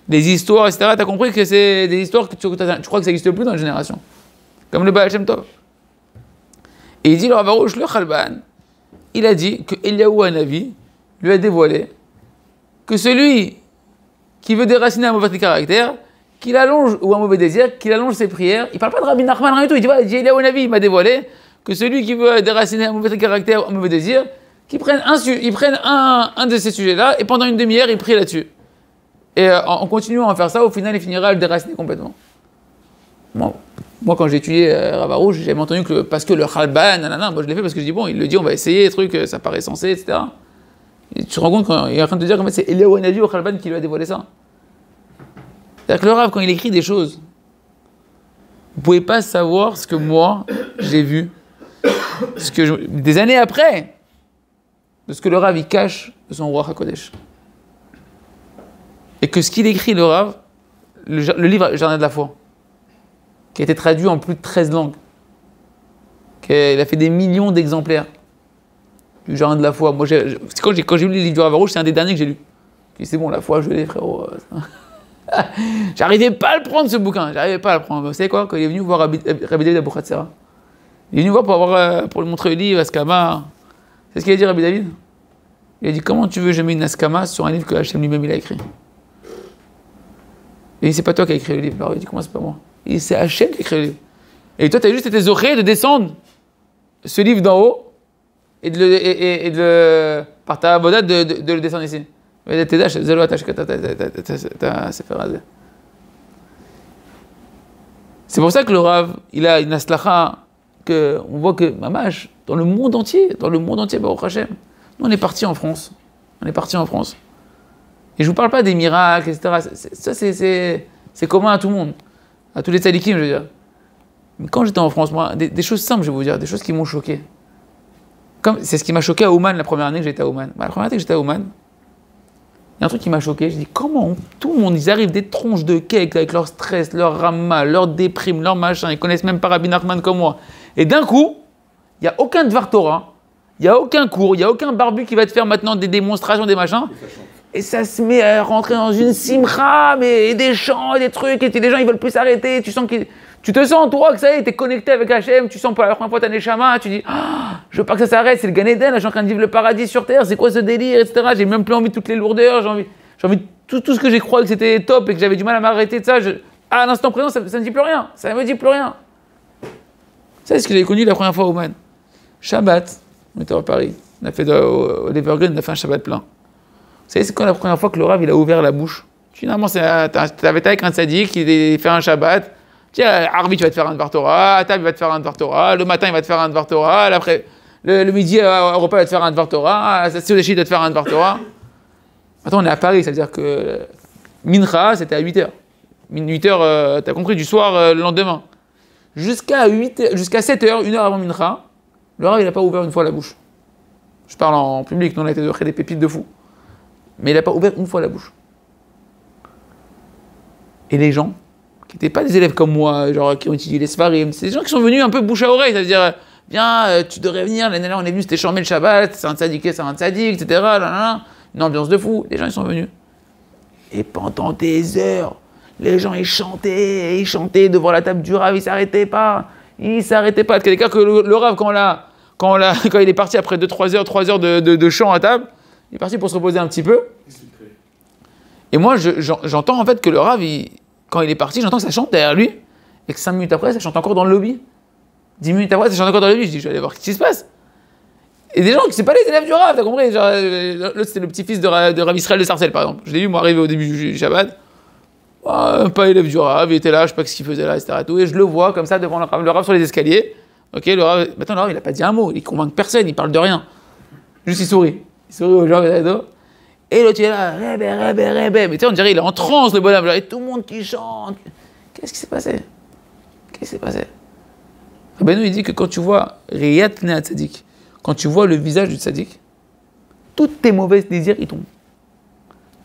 des histoires, etc. Tu as compris que c'est des histoires que tu crois que ça n'existe plus dans la génération. Comme le Baal Shem Tov. Et il dit, le Rav Arush, le Khalban, il a dit que Eliyahu Hanavi lui a dévoilé que celui qui veut déraciner un mauvais caractère, qu'il allonge, ou un mauvais désir, qu'il allonge ses prières. Il parle pas de Rabbi Nachman, rien du tout. Il dit, voilà, Eliyahu Hanavi, il m'a dévoilé que celui qui veut déraciner un mauvais caractère, un mauvais désir, qu'il prenne un de ces sujets-là, et pendant une demi-heure, il prie là-dessus. Et en continuant à faire ça, au final, il finira à le déraciner complètement. Moi, quand j'ai étudié Rav Arush, j'ai entendu que parce que le Khalban, nanana, moi je l'ai fait parce que je dis, bon, il le dit, on va essayer, truc, ça paraît sensé, etc. Et tu te rends compte qu'il est en train de te dire que c'est Eliyahu Hanavi au Khalban qui lui a dévoilé ça. C'est-à-dire que le Rav, quand il écrit des choses, vous ne pouvez pas savoir ce que moi, j'ai vu, des années après, de ce que le Rav, il cache de son roi HaKodesh. Et que ce qu'il écrit, le Rav, le livre Jardin de la foi, qui a été traduit en plus de 13 langues, il a fait des millions d'exemplaires du Jardin de la foi. Moi, quand j'ai lu les livres du Rav Arush, c'est un des derniers que j'ai lu. C'est bon, la foi, je l'ai, frérot. J'arrivais pas à le prendre, ce bouquin. J'arrivais pas à le prendre. Vous savez quoi? Quand il est venu voir Rabbi David Abouchatzera, il est venu voir pour lui montrer le livre, Askama. C'est ce qu'il a dit, Rabbi David. Il a dit, comment tu veux jamais une Askama sur un livre que Hachem lui-même il a écrit? Et c'est pas toi qui as écrit le livre. Alors il dit, comment c'est pas moi? Il dit, c'est Hachem qui a écrit le livre. Et toi, tu as juste été zoré de descendre ce livre d'en haut et par ta avodat de le descendre ici. C'est pour ça que le Rav, il a une aslacha, on voit que, mamash, dans le monde entier, Baruch Hashem, nous on est partis en France. Et je vous parle pas des miracles, etc. Ça, c'est commun à tout le monde, à tous les tzadikim, je veux dire. Mais quand j'étais en France, moi, des choses simples, je vais vous dire, des choses qui m'ont choqué. C'est ce qui m'a choqué à Ouman la première année que j'étais à Ouman. La première année que j'étais à Ouman, il y a un truc qui m'a choqué. Je dis, comment tout le monde, ils arrivent des tronches de cake avec leur stress, leur rama, leur déprime, leur machin, ils connaissent même pas Rabbi Nachman comme moi. Et d'un coup, il n'y a aucun Dvar Torah, il n'y a aucun cours, il n'y a aucun barbu qui va te faire maintenant des démonstrations, des machins. Et ça se met à rentrer dans une simcha, et des chants, et des trucs, et les gens ils veulent plus s'arrêter. Tu te sens, toi, que ça y est, t'es connecté avec Hachem, tu sens pour la première fois ta neshama, tu dis, je veux pas que ça s'arrête, c'est le Gan Eden, là, je suis en train de vivre le paradis sur terre, c'est quoi ce délire, etc. J'ai même plus envie de toutes les lourdeurs, j'ai envie de tout ce que j'ai cru que c'était top et que j'avais du mal à m'arrêter de ça. À l'instant présent, ça ne dit plus rien, ça ne me dit plus rien. C'est ce que j'avais connu la première fois au Man. Shabbat, on était à Paris, on a fait au Evergreen, on a fait un Shabbat plein. Vous savez, c'est quand la première fois que le Rav il a ouvert la bouche. Finalement, t'avais été avec un tzaddik qui fait un Shabbat. Tiens, Arvi, tu vas te faire un Dvar Torah, Atab, il va te faire un Dvar Torah, le matin, il va te faire un Dvar Torah, après, le midi, au repas, il va te faire un Dvar Torah, si au déchir, il va te faire un Dvar Torah. Maintenant, on est à Paris, ça veut dire que Mincha, c'était à 8h. 8h, t'as compris, du soir, le lendemain. Jusqu'à 7h, 1h avant Mincha, le Rav, il n'a pas ouvert une fois la bouche. Je parle en public, nous, on a été offrir des pépites de fou. Mais il n'a pas ouvert une fois la bouche. Et les gens, qui n'étaient pas des élèves comme moi, genre qui ont étudié les Sfarim, c'est des gens qui sont venus un peu bouche à oreille, c'est-à-dire, viens, tu devrais venir, l'année là on est venu, c'était chambé le Shabbat, c'est un tzaddik, etc. Une ambiance de fou, les gens ils sont venus. Et pendant des heures, les gens ils chantaient devant la table du Rav, ils s'arrêtaient pas. Quelqu'un que le Rav, quand il est parti après 3 heures de chant à table, il est parti pour se reposer un petit peu. Et moi, j'entends en fait que le Rav, quand il est parti, j'entends que ça chante derrière lui, et que 5 minutes après, ça chante encore dans le lobby. 10 minutes après, ça chante encore dans le lobby. Je dis, je vais aller voir ce qui se passe. Et des gens qui ne sont pas les élèves du Rav, t'as compris? L'autre, c'était le petit-fils de Rav Israël de Sarcelles, par exemple. Je l'ai vu, moi, arriver au début du Shabbat. Pas élève du Rav, il était là, je sais pas ce qu'il faisait là, etc. Et je le vois comme ça devant le Rav sur les escaliers. Ok, le Rav, maintenant, le Rav, il n'a pas dit un mot, il convainc personne, il parle de rien. Juste, il sourit. Il sourit aux gens, et l'autre, il est là, Rebbe. Mais tu sais, on dirait il est en transe, le bonhomme. Et tout le monde qui chante. Qu'est-ce qui s'est passé? Rabbeinu, il dit que quand tu vois Riyat Pnei Tzadik, quand tu vois le visage du Tzadik, tous tes mauvais désirs, ils tombent.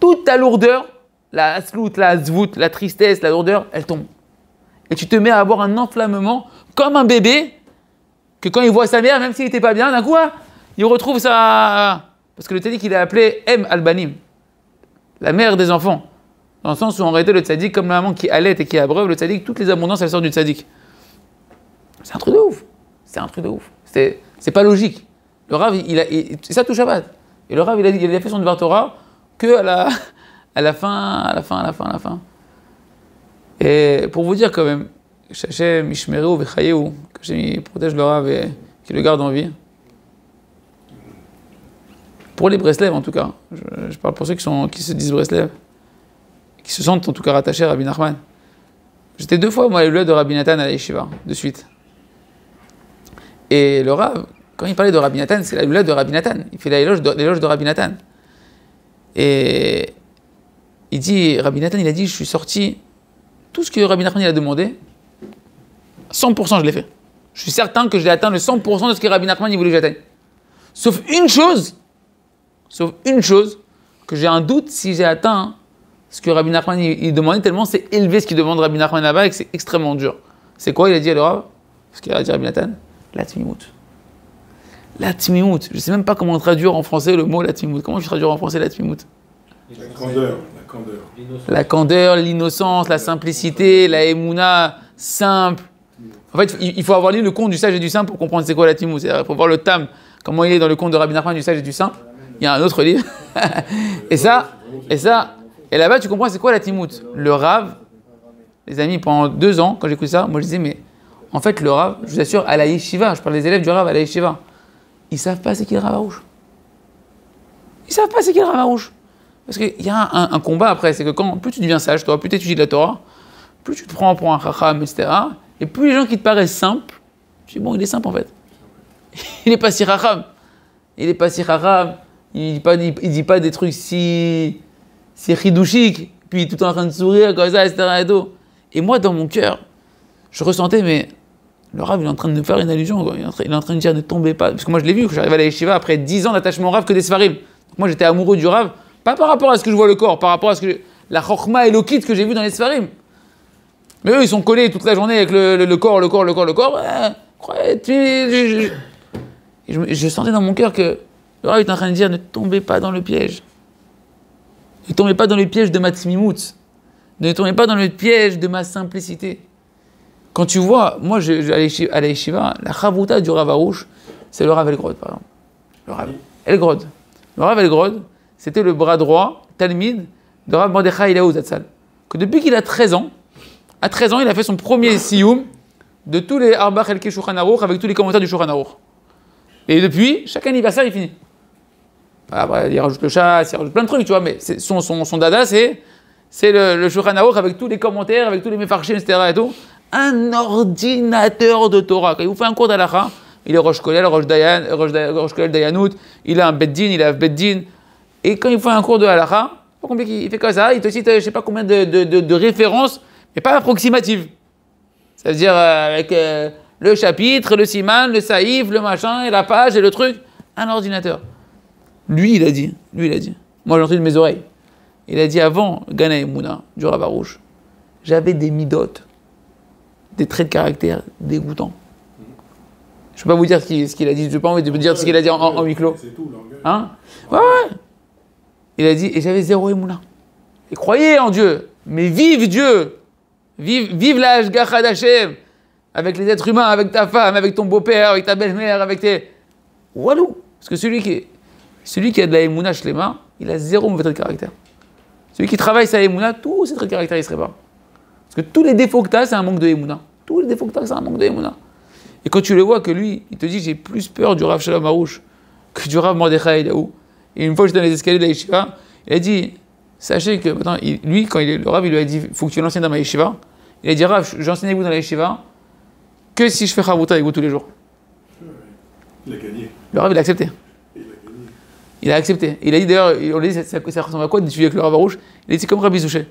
Toute ta lourdeur, la aslout, la zvout, la tristesse, la lourdeur, elle tombe. Et tu te mets à avoir un enflammement comme un bébé, que quand il voit sa mère, même s'il n'était pas bien, d'un coup, il retrouve sa... Parce que le tzaddik, il est appelé Albanim, la mère des enfants. Dans le sens où, en réalité, le tzaddik, comme la maman qui allait et qui abreuve, le tzaddik, toutes les abondances, elles sortent du tzaddik. C'est un truc de ouf. C'est pas logique. Le Rav, c'est ça tout Shabbat. Et le Rav, il a fait son Dvar Torah que à la fin. Et pour vous dire quand même, Shachem, Ishmereu, Vechayeu, que Hachem protège le Rav et qu'il le garde en vie. Pour les Breslev en tout cas, je parle pour ceux qui se disent Breslev, qui se sentent en tout cas rattachés à Rabbi Nachman. J'étais 2 fois moi à l'éloge de Rabbi Nathan à la Yeshiva, de suite. Et le Rav, quand il parlait de Rabbi Nathan, c'est l'éloge de Rabbi Nathan. Il fait l'éloge de Rabbi Nathan. Et il dit, Rabbi Nathan, il a dit, je suis sorti, tout ce que Rabbi Nachman il a demandé, 100% je l'ai fait. Je suis certain que j'ai atteint le 100% de ce que Rabbi Nachman il voulait que j'atteigne. Sauf une chose, que j'ai un doute si j'ai atteint ce que Rabbi Nachman il demandait, tellement c'est élevé ce qu'il demande Rabbi Nachman là-bas et que c'est extrêmement dur. C'est quoi il a dit à le Rav? Ce qu'il a dit à Rabbi Nathan, la tmimout. La tmimout. Je ne sais même pas comment traduire en français le mot la tmimout. Comment je traduire en français la tmimout? La candeur. La candeur, l'innocence, la simplicité, la émouna simple. En fait, il faut avoir lu le conte du sage et du simple pour comprendre c'est quoi la tmimout. Il faut voir le tam, comment il est dans le conte de Rabbi Nachman du sage et du simple. Il y a un autre livre. et là-bas, tu comprends c'est quoi la tmimout. Le Rav, les amis, pendant 2 ans, quand j'écoute ça, moi je disais, mais en fait, le Rav, je vous assure, à la yeshiva, je parle des élèves du Rav à la yeshiva, ils savent pas c'est qui le Rav Arouche. Ils savent pas c'est qui le Rav Arouche. Parce qu'il y a un combat après, c'est que quand plus tu deviens sage, toi, plus tu étudies de la Torah, plus tu te prends pour un chacham, etc. Et plus les gens qui te paraissent simples, tu dis bon, il est simple en fait. Il n'est pas si chacham. Il dit pas des trucs si chidouchiques, puis tout en train de sourire comme ça, etc. Et moi, dans mon cœur, je ressentais, mais le Rav, il est en train de me faire une allusion, quoi. Il est en train de dire ne tombez pas. Parce que moi, je l'ai vu, quand j'arrive à la yeshiva, après 10 ans d'attachement au Rav que des Sfarim. Donc moi, j'étais amoureux du Rav, pas par rapport à ce que je vois le corps, par rapport à la chokhma et l'okit que j'ai vu dans les Sfarim. Mais eux, ils sont collés toute la journée avec le corps. Je sentais dans mon cœur que le Rav est en train de dire ne tombez pas dans le piège. Ne tombez pas dans le piège de ma tmimout. Ne tombez pas dans le piège de ma simplicité. Quand tu vois, moi, à la yeshiva, la chavruta du Rav Arouche, c'est le Rav Elgrod, par exemple. Le Rav Elgrod. Le Rav Elgrod, c'était le bras droit, talmid, de Rav Mordechai Eliaou Zatzal. Que depuis qu'il a 13 ans, à 13 ans, il a fait son premier siyum de tous les Arba Chelkei Shulchan Aruch avec tous les commentaires du Shulchan Aruch. Et depuis, chaque anniversaire, il finit. Après, il rajoute le chat, il rajoute plein de trucs, tu vois, mais son dada, c'est le Shulchan Aruch avec tous les commentaires, avec tous les mefarshim, etc. et tout. Un ordinateur de Torah. Quand il vous fait un cours d'Halakha, il est Rosh Kolel, Rosh Kolel Dayanout, il a un Beddin, il a Beddin. Et quand il fait un cours de Halakha, pas compliqué, il fait comme ça, il te cite je sais pas combien de références, mais pas approximatives. Ça veut dire avec le chapitre, le siman, le saïf, le machin, et la page, et le truc. Un ordinateur. Lui, il a dit. Moi, j'ai entendu de mes oreilles. Il a dit avant Gana Emouna, du Rav Arouche, j'avais des midotes, des traits de caractère dégoûtants. Je ne peux pas vous dire ce qu'il a dit, je n'ai pas envie de vous dire ce qu'il a dit en huis clos. C'est tout, l'orgueil. Hein? Ouais. Il a dit, et j'avais 0 Emouna. Et croyez en Dieu, mais vive Dieu. Vive la Hashgacha d'Hachem, avec les êtres humains, avec ta femme, avec ton beau-père, avec ta belle-mère, avec tes... Walou. Parce que celui qui a de la Emouna Shlema, il a 0 mauvais trait de caractère. Celui qui travaille sa Emouna, tous ses traits de caractère, il serait pas. Parce que tous les défauts que tu as, c'est un manque de Emouna. Tous les défauts que tu as, c'est un manque de Emouna. Et quand tu le vois que lui, il te dit, j'ai plus peur du Rav Shalom Arouche que du Rav Mordechai Eliaou. Et une fois, j'étais dans les escaliers de la yeshiva, il a dit, sachez que, maintenant, lui, quand le Rav, il lui a dit, il faut que tu l'enseignes dans ma yeshiva. Il a dit, Rav, j'enseigne vous dans la yeshiva que si je fais chavruta avec vous tous les jours. Il a gagné. Le Rav, il a accepté. Il a accepté. Il a dit d'ailleurs, on lui a dit, ça ressemble à quoi d'étudier avec le Rav Arouche? Il a dit, c'est comme Rabbi Zouché.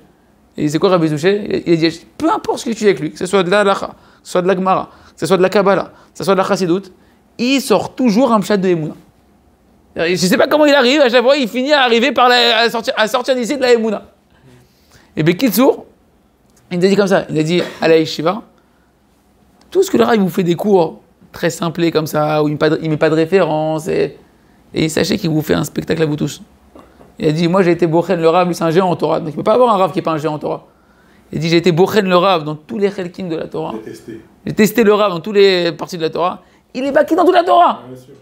Il dit, c'est quoi Rabbi Zouché? Il a dit, peu importe ce que tu étudies avec lui, que ce soit de la halakha, que ce soit de la Gemara, que ce soit de la Kabbalah, que ce soit de la Chassidoute, il sort toujours un pshat de Emouna. Je ne sais pas comment il arrive, à chaque fois, il finit à arriver à sortir d'ici de la Emouna. Et bien, Kitsour, il nous a dit comme ça, il a dit à la yeshiva, tout ce que le Rav vous fait des cours très simplés comme ça, où il ne met pas de référence, et sachez qu'il vous fait un spectacle à vous tous. Il a dit, moi j'ai été Bochen le Rav, lui c'est un géant en Torah, donc il ne peut pas avoir un Rav qui n'est pas un géant en Torah. Il a dit, j'ai été Bochen le Rav dans tous les Chelkim de la Torah. J'ai testé le Rav dans toutes les parties de la Torah. Il est baki dans toute la Torah. Bien sûr.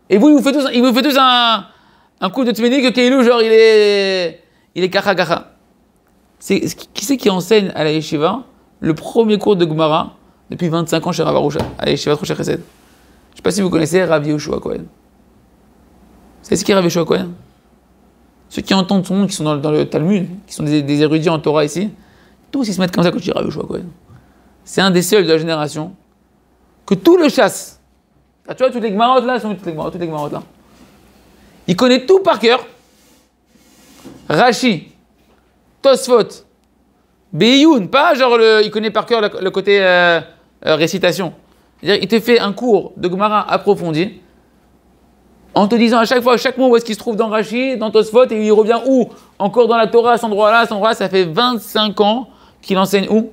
Et vous, il vous fait tous un coup de tménik que Keilou, genre il est kacha kacha. Qui c'est qui enseigne à la Yeshiva le premier cours de Gemara depuis 25 ans chez Rav Arush, à la Yeshiva Rosh Chesed? Je ne sais pas si vous connaissez Rav Yehoshua Cohen. C'est ce qui est Rav Yehoshua Cohen? Ceux qui entendent son nom, qui sont dans le Talmud, qui sont des érudits en Torah ici, tous ils se mettent comme ça quand je dis Rav Yehoshua Cohen. C'est un des seuls de la génération que tout le chasse. Ah, tu vois, toutes les Gemarotes là, toutes les Gemarotes là. Il connaît tout par cœur. Rashi, Tosfot, Beyoun, pas genre il connaît par cœur le côté récitation. C'est-à-dire, il te fait un cours de Gemara approfondi en te disant à chaque fois, chaque mot où est-ce qu'il se trouve dans Rashi, dans Tosfot, et il revient où? Encore dans la Torah, à cet endroit-là, ça fait 25 ans qu'il enseigne où?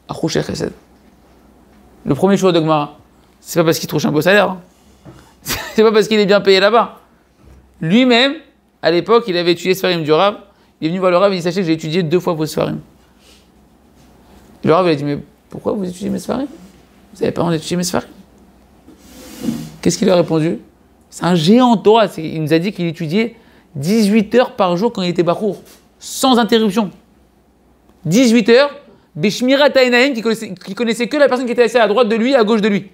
À Rosh Chesed. Le premier choix de Gemara, c'est pas parce qu'il touche un beau salaire, hein. C'est pas parce qu'il est bien payé là-bas. Lui-même, à l'époque, il avait étudié Sfarim du Rav. Il est venu voir le Rav et il dit, sachez que j'ai étudié 2 fois vos Sfarim. Le Rav il a dit, mais pourquoi vous étudiez mes Sfarim? Vous n'avez pas envie d'étudier mes Sfarim? Qu'est-ce qu'il a répondu? C'est un géant en Torah. Il nous a dit qu'il étudiait 18 heures par jour quand il était Bachour, sans interruption. 18 heures, Beshmirat Ainaim, qui connaissait que la personne qui était assise à droite de lui et à gauche de lui.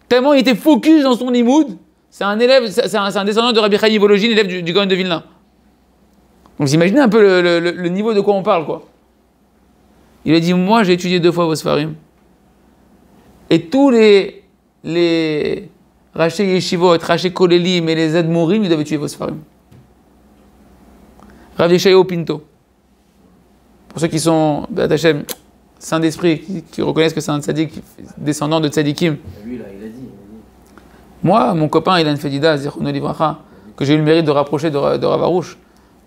Tellement il était focus dans son imoud. C'est un élève, c'est un descendant de Rabbi Chaim Volojin, élève du Gaon de Vilna. Donc vous imaginez un peu le niveau de quoi on parle, quoi. Il a dit, moi j'ai étudié 2 fois vos Sfarim. Et tous les Raché Yeshivot, Raché Kolelim et les Admourim, ils doivent étudier vos Sfarim. Rav Yeshayahu Pinto. Pour ceux qui sont, Hashem, saints d'esprit, qui reconnaissent que c'est un tzaddik, descendant de tzaddikim. Lui, là, il a dit. Moi, mon copain Ilan Fedida, Zichrono Livracha, que j'ai eu le mérite de rapprocher de Rav Arush,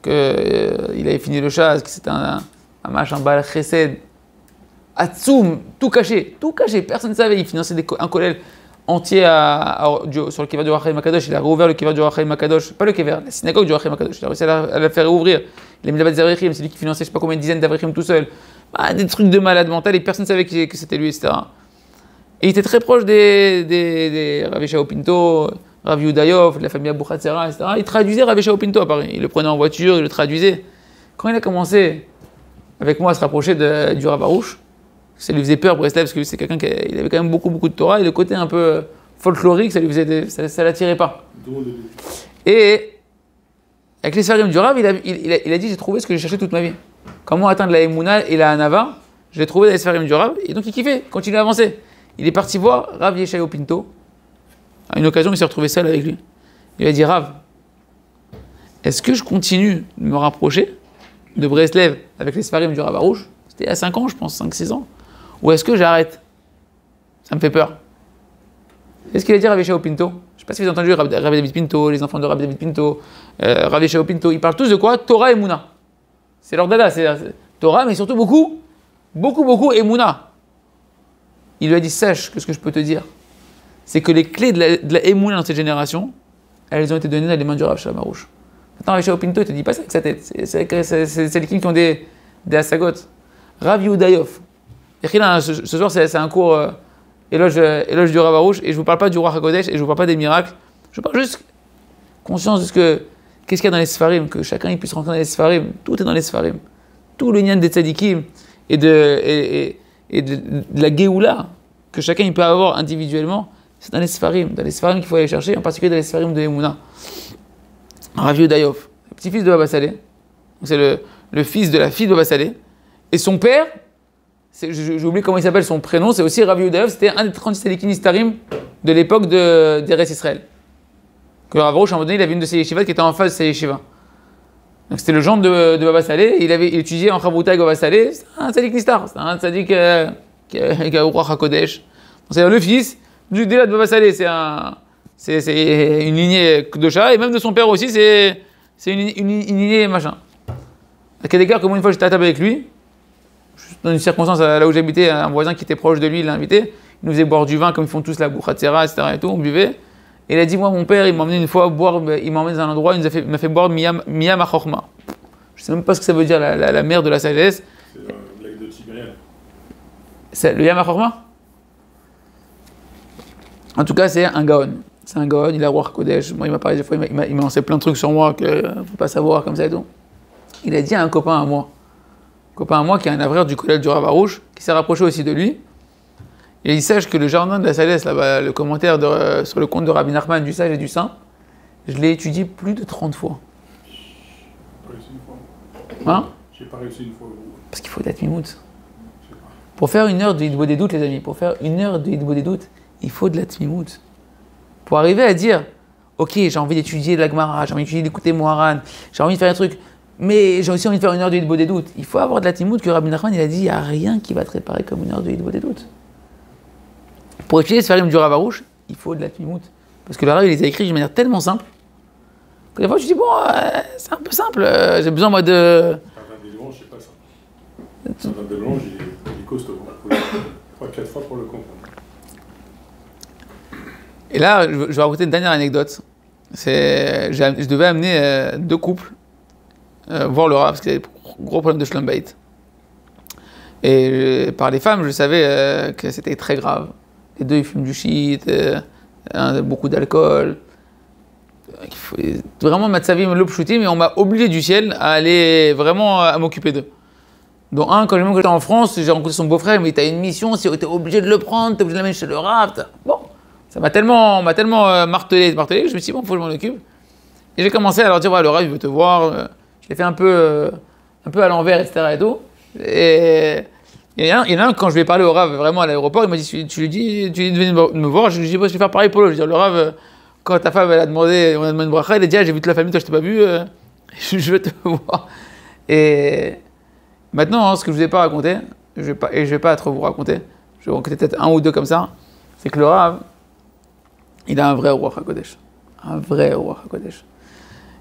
qu'il avait fini le chaz, que c'était un Baal Chesed, Atsoum, tout caché, personne ne savait. Il finançait un kollel entier sur le Kever du Rachaim Akadosh. Il a rouvert le Kever du Rachaim Akadosh, pas le Kever, la synagogue du Rachaim Akadosh. Il a réussi à la faire ouvrir. Il a mis la base d'Avrichim, c'est lui qui finançait je sais pas combien de dizaines d'Avrichim tout seul. Des trucs de malade mental et personne ne savait que c'était lui, etc. Et il était très proche des Rav Yeshayahu Pinto, Rav Yudayov, de la famille Abou Khatsera, etc. Il traduisait Rav Yeshayahu Pinto à Paris. Il le prenait en voiture, il le traduisait. Quand il a commencé avec moi à se rapprocher du Rav Arush, ça lui faisait peur Breslev parce que c'est quelqu'un qui avait quand même beaucoup de Torah et le côté un peu folklorique, ça l'attirait pas. Et avec les Sfarim du Rav, il a dit j'ai trouvé ce que j'ai cherché toute ma vie. Comment atteindre la Emouna et la Hanava, je l'ai trouvé dans les Sfarim du Rav et donc il kiffait, continue à avancer. Il est parti voir Rav Yeshayahu Pinto. À une occasion, il s'est retrouvé seul avec lui. Il a dit Rav, est-ce que je continue de me rapprocher de Breslev avec les Sfarim du Rav Arush? C'était à 5 ans, je pense, 5-6 ans. Ou est-ce que j'arrête? Ça me fait peur. Qu'est-ce qu'il a dit Rav Yeshayahu Pinto? Je ne sais pas si vous avez entendu Rav David Pinto, les enfants de Rav David Pinto, Rav Yeshayahu Pinto. Ils parlent tous de quoi? Torah et Mouna. C'est leur dada, c'est Torah, mais surtout beaucoup Emouna. Il lui a dit, sache que ce que je peux te dire, c'est que les clés de la Emouna dans cette génération, elles ont été données dans les mains du Rav Shalom Arush. Maintenant, Rav Yeshayahu Pinto, il ne te dit pas ça avec sa tête. C'est les qui ont des hasagot. Rav Yudayov. Ce soir, c'est un cours éloge du Rav Arush, et je ne vous parle pas du Roi HaKodesh, et je ne vous parle pas des miracles. Je parle juste conscience de qu'est-ce qu'il y a dans les Sfarim, que chacun puisse rentrer dans les Sfarim. Tout est dans les Sfarim. Tout le lien des tzadikim et de la Géoula que chacun il peut avoir individuellement, c'est dans les Sfarim. Dans les Sfarim qu'il faut aller chercher, en particulier dans les Sfarim de Emouna. Rav Yudayov, le petit-fils de Baba Saleh, c'est le fils de la fille de Baba Saleh, et son père, j'ai oublié comment il s'appelle, son prénom, c'est aussi Rav Yudayov, c'était un des 36 Salikin Istarim de l'époque d'Eretz Israël. Que Rav Arush, à un moment donné, il avait une de ses yeshivas qui était en face de ses yeshivas. Donc c'était le gendre de Baba Saleh, il avait étudié en Chavruta avec Baba Saleh, c'est un tzadik nistar, c'est un tzadik qui a Ruach HaKodesh. C'est le fils du Délat de Baba Saleh, c'est une lignée Kdosha, et même de son père aussi, c'est une lignée machin. À Kedekar, comme une fois j'étais à table avec lui, dans une circonstance là où j'habitais, un voisin qui était proche de lui, il l'a invité, il nous faisait boire du vin comme ils font tous la Bouchatzera, etc. et tout, on buvait. Et il a dit, moi, mon père, il m'a emmené une fois boire, il m'a emmené dans un endroit, il m'a fait boire Miyam HaChochma. Je ne sais même pas ce que ça veut dire, la mer de la sagesse. C'est la blague de Tibériade. C'est le Yam HaChochma? En tout cas, c'est un Gaon. C'est un Gaon, il a Ruach Kodesh. Moi, il m'a parlé des fois, il m'a lancé plein de trucs sur moi que ne faut pas savoir, comme ça et tout. Il a dit à un copain à moi, copain à moi, qui est un avreur du collège du Rav Arouche, qui s'est rapproché aussi de lui. Et il sache que le jardin de la sagesse, là-bas, le commentaire sur le compte de Rabbi Nachman du sage et du saint, je l'ai étudié plus de 30 fois. J'ai pas réussi une fois. Hein? J'ai pas réussi une fois. Parce qu'il faut de la tmimout. Pour faire une heure de Hitbo des doutes, les amis, pour faire une heure de Hitbo des doutes, il faut de la tmimout. Pour arriver à dire, ok, j'ai envie d'étudier la Gemara, j'ai envie d'écouter Moharan, j'ai envie de faire un truc, mais j'ai aussi envie de faire une heure de Hitbo des doutes. Il faut avoir de la tmimout que Rabbi Nachman, il a dit, il n'y a rien qui va te réparer comme une heure de Hitbo des doutes. Pour étudier ce Sfarim du Rav Arouche, il faut de la tmimout. Parce que le Rav, il les a écrits d'une manière tellement simple, que des fois, je dis, bon, c'est un peu simple, j'ai besoin, moi, de... Un des louanges, c'est pas ça. Un des louanges, il est costaud. Il faut 3-4 fois pour le comprendre. Et là, je vais raconter une dernière anecdote. Je devais amener 2 couples voir le Rav, parce qu'il y avait des gros problèmes de shlom bayit. Et par les femmes, je savais que c'était très grave. Les 2, ils fument du shit, beaucoup d'alcool. Il faut vraiment mettre sa vie en l'opchutim, mais on m'a obligé du ciel à aller vraiment à m'occuper d'eux. Dont un, quand j'étais en France, j'ai rencontré son beau-frère, mais t'as une mission, si t'es obligé de le prendre, t'es obligé de l'amener chez le Rav. Bon, ça m'a tellement martelé, que je me suis dit, bon, faut que je m'en occupe. Et j'ai commencé à leur dire, ouais, le Rav, il veut te voir. Je l'ai fait un peu à l'envers, etc. et tout. Et il y en a un, quand je lui ai parlé au Rav, vraiment à l'aéroport, il m'a dit, tu lui dis de venir me voir. Je lui ai dit, je vais faire pareil pour lui. Je veux dire, le Rav, quand ta femme, on a demandé une bracha, il a dit, ah, j'ai vu toute la famille, toi, je t'ai pas vu, je veux te voir. Et maintenant, hein, ce que je vous ai pas raconté, je vais pas trop vous raconter, je vais raconter peut-être un ou deux comme ça, c'est que le Rav, il a un vrai roi HaKodesh. Un vrai roi HaKodesh.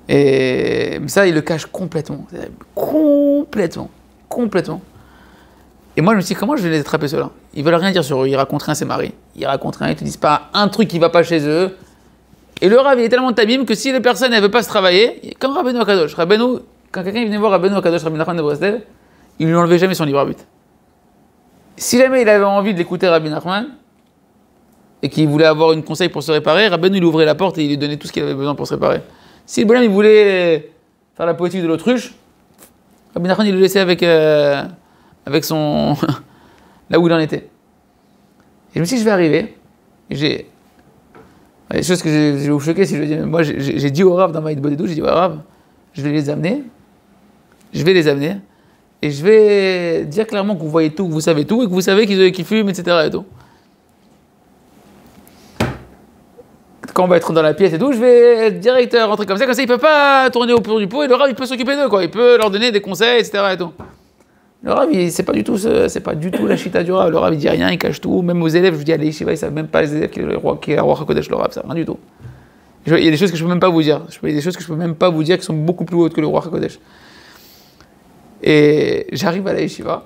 Et ça, il le cache complètement. Complètement. Et moi, je me suis dit, comment je vais les attraper ceux-là? Ils veulent rien dire sur eux, ils racontent rien, c'est marié. Ils racontent rien, ils te disent pas un truc qui va pas chez eux. Et le Rav, il est tellement tabim que si les personnes, elles veulent pas se travailler, comme Rabbeinu Akadosh. Rabbeinu, quand quelqu'un venait voir Rabbeinu Akadosh, Rabbi Nachman de Breslev, il lui enlevait jamais son libre arbitre. Si jamais il avait envie de l'écouter Rabbi Nachman, et qu'il voulait avoir une conseil pour se réparer, Rabbeinu il ouvrait la porte et il lui donnait tout ce qu'il avait besoin pour se réparer. Si le bonhomme il voulait faire la politique de l'autruche, Rabbi Nachman il le laissait avec son là où il en était. Et je me suis dit, je vais arriver. Et les choses que je vais vous choquer si je dis, moi j'ai dit au Rav dans ma Hitbo des doutes, j'ai dit, ouais, Rav, je vais les amener, et je vais dire clairement que vous voyez tout, que vous savez tout, et que vous savez qu'ils fument, etc. et tout. Quand on va être dans la pièce et tout, je vais être direct rentrer comme ça, il ne peut pas tourner autour du pot, et le Rav, il peut s'occuper d'eux, quoi. Il peut leur donner des conseils, etc. et tout. Le Rav, c'est pas du tout la chita du Rav. Le Rav, il dit rien, il cache tout. Même aux élèves, je dis, allez, Shiva, ils savent même pas les élèves qui est le roi HaKodesh, le Rav, ça, rien du tout. Il y a des choses que je peux même pas vous dire. Il y a des choses que je peux même pas vous dire qui sont beaucoup plus hautes que le roi HaKodesh. Et j'arrive à la yeshiva.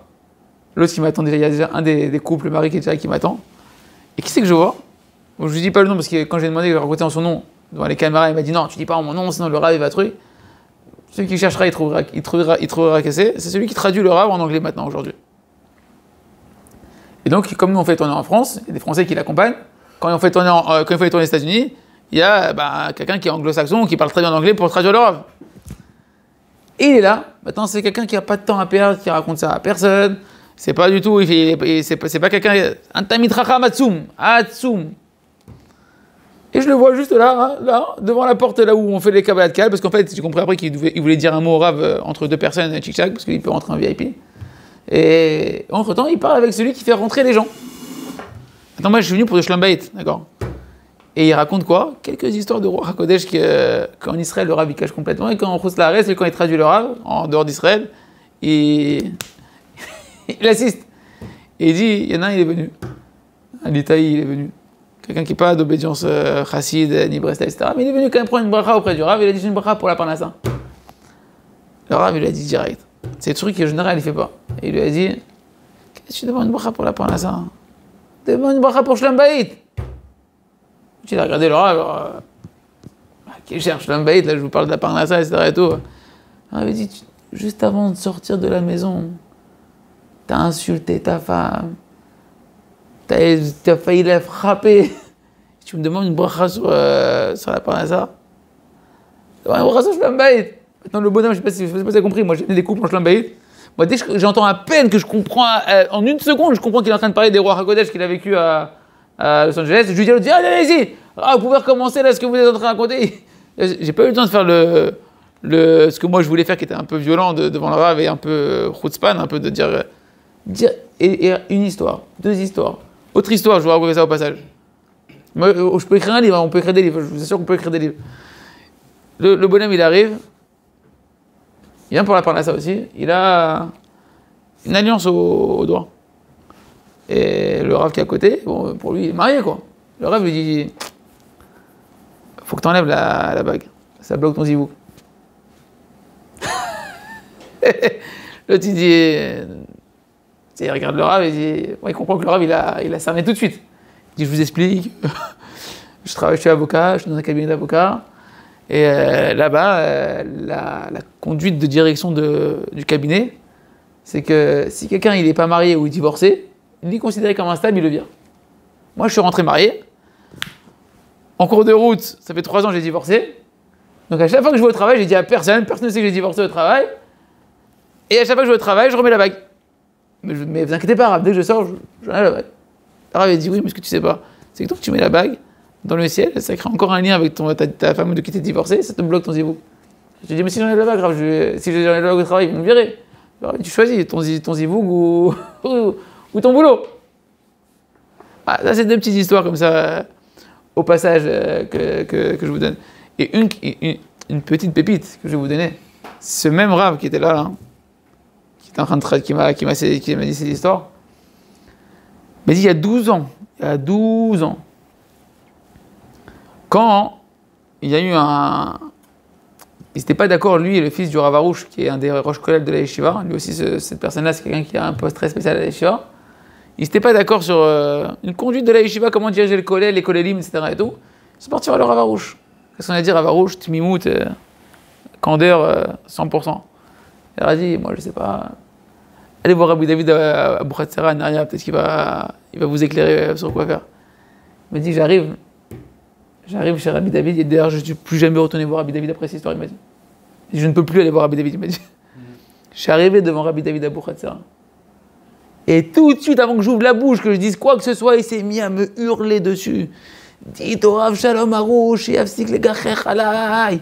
L'autre qui m'attend déjà, il y a déjà un des couples mariés qui est déjà qui m'attend. Et qui c'est que je vois? Bon, je lui dis pas le nom parce que quand j'ai demandé de raconter en son nom devant les caméras, il m'a dit non, tu dis pas en mon nom, sinon le Rav il va truc. Celui qui cherchera, il trouvera cassé. C'est celui qui traduit le Rav en anglais maintenant, aujourd'hui. Et donc, comme nous on fait tourner en France, il y a des Français qui l'accompagnent. Quand il faut tourner aux États-Unis, il y a quelqu'un qui est anglo-saxon, qui parle très bien anglais pour traduire le Rav. Et il est là. Maintenant, c'est quelqu'un qui n'a pas de temps à perdre, qui raconte ça à personne. C'est pas du tout. C'est pas quelqu'un. Un tamid chacham atzum. Et je le vois juste là, devant la porte, là où on fait les kabbalat kal, parce qu'en fait, j'ai compris après qu'il voulait dire un mot au Rav entre deux personnes, tchic-tchac, parce qu'il peut rentrer en VIP. Et entre-temps, il parle avec celui qui fait rentrer les gens. Attends, moi, je suis venu pour le Shlom Bayit, d'accord? Et il raconte quoi? Quelques histoires de roi HaKodesh qu'en Israël, le Rav, il cache complètement, et quand on Chutz La'aretz, quand il traduit le Rav, en dehors d'Israël, il assiste. Et il dit, il y en a un, il est venu. Un Litaï, il est venu. Quelqu'un qui n'a pas d'obédience chassid, ni Breslev, etc. Mais il est venu quand même prendre une bracha auprès du Rav, il a dit, j'ai une bracha pour la parnassa. Le Rav, il lui a dit direct. C'est le truc que le général, il fait pas. Et il lui a dit, qu'est-ce que tu demandes une bracha pour la parnassa? Demande une bracha pour Shlom Bayit. Il a regardé le Rav, qui cherche Shlom Bayit, là je vous parle de la parnassa, etc. et tout. Il avait dit, juste avant de sortir de la maison, t'as insulté ta femme, t'as failli la frapper. Tu me demandes une bracha sur la parnassa? Une bracha sur Shlom Bayit. Maintenant le bonhomme, je sais pas si vous avez compris, moi j'ai des couples en Shlom Bayit. Moi, dès que j'entends à peine que je comprends, en une seconde, je comprends qu'il est en train de parler des rois HaKodesh qu'il a vécu à Los Angeles. Je lui dis à l'autre, allez-y, vous pouvez recommencer là ce que vous êtes en train de raconter. J'ai pas eu le temps de faire ce que moi je voulais faire, qui était un peu violent devant le Rav et un peu chutzpan, un peu de dire et une histoire, deux histoires. Autre histoire, je vous raconter ça au passage. Moi, je peux écrire un livre, on peut écrire des livres, je vous assure qu'on peut écrire des livres. Le bonhomme, il arrive, il vient pour la parnassa aussi, il a une alliance au doigt. Et le Rav qui est à côté, bon, pour lui, il est marié quoi. Le Rav lui dit, faut que tu enlèves la bague, ça bloque ton zivouk. L'autre il dit, il regarde le Rav et il dit, il comprend que le Rav il a cerné tout de suite. Il dit, je vous explique, je suis avocat, je suis dans un cabinet d'avocat, et là-bas, la conduite de direction du cabinet, c'est que si quelqu'un il n'est pas marié ou divorcé, il est considéré comme instable, il le vire. Moi je suis rentré marié, en cours de route, ça fait 3 ans que j'ai divorcé, donc à chaque fois que je vais au travail, j'ai dit à personne ne sait que j'ai divorcé au travail, et à chaque fois que je vais au travail, je remets la bague. Mais vous inquiétez pas, Rav, dès que je sors, je remets la bague. Le Rav a dit oui, mais ce que tu sais pas, c'est que toi tu mets la bague dans le ciel, ça crée encore un lien avec ta femme de qui t'es divorcé, ça te bloque ton zivouk. Je lui ai dit, mais si j'enlève la bague, Rav, si j'enlève la bague au travail, ils vont me virer. Alors, tu choisis ton zivouk ou ton boulot. Ah, ça, c'est 2 petites histoires comme ça, au passage, que je vous donne. Et une petite pépite que je vais vous donner. Ce même Rav qui était là, qui était en train de qui m'a dit cette histoire, m'a dit il y a 12 ans, quand il y a eu il n'était pas d'accord, lui et le fils du Rav Arush, qui est un des roches collègues de la Yeshiva, lui aussi cette personne-là, c'est quelqu'un qui a un poste très spécial à la Yeshiva, ils n'étaient pas d'accord sur une conduite de la Yeshiva, comment diriger le kollel, les kollelim, etc. et tout. Ils sont partis vers le Rav Arush. Qu'est-ce qu'on a dit, Rav Arush, Tmimout, candeur, 100%. Il leur a dit, moi je sais pas, allez voir Rabbi David à Bouchatzera, à Naria, peut-être qu'il va vous éclairer sur quoi faire. Il m'a dit, j'arrive chez Rabbi David, et d'ailleurs je ne suis plus jamais retourné voir Rabbi David après cette histoire, il m'a dit. Je ne peux plus aller voir Rabbi David, il m'a dit. Je suis arrivé devant Rabbi David à Bouchatzera. Et tout de suite, avant que j'ouvre la bouche, que je dise quoi que ce soit, il s'est mis à me hurler dessus. Dites au Rav Shalom Arush, yafsik le gacher alay,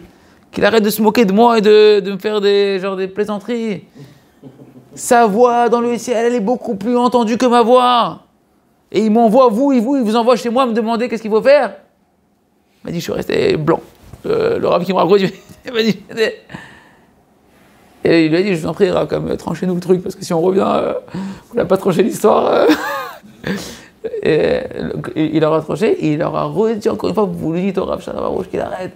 qu'il arrête de se moquer de moi et de me faire des plaisanteries. Sa voix dans le ciel, elle est beaucoup plus entendue que ma voix. Et il m'envoie, il vous envoie chez moi me demander qu'est-ce qu'il faut faire. Il m'a dit, je suis resté blanc. Le Rav qui me raconte, il m'a dit... Et il lui a dit, je vous en prie, Rav, comme tranchez-nous le truc, parce que si on revient, on n'a pas tranché l'histoire. Et il leur a tranché, et il leur a redit encore une fois, vous lui dites au Rav Shalom Arush qu'il arrête.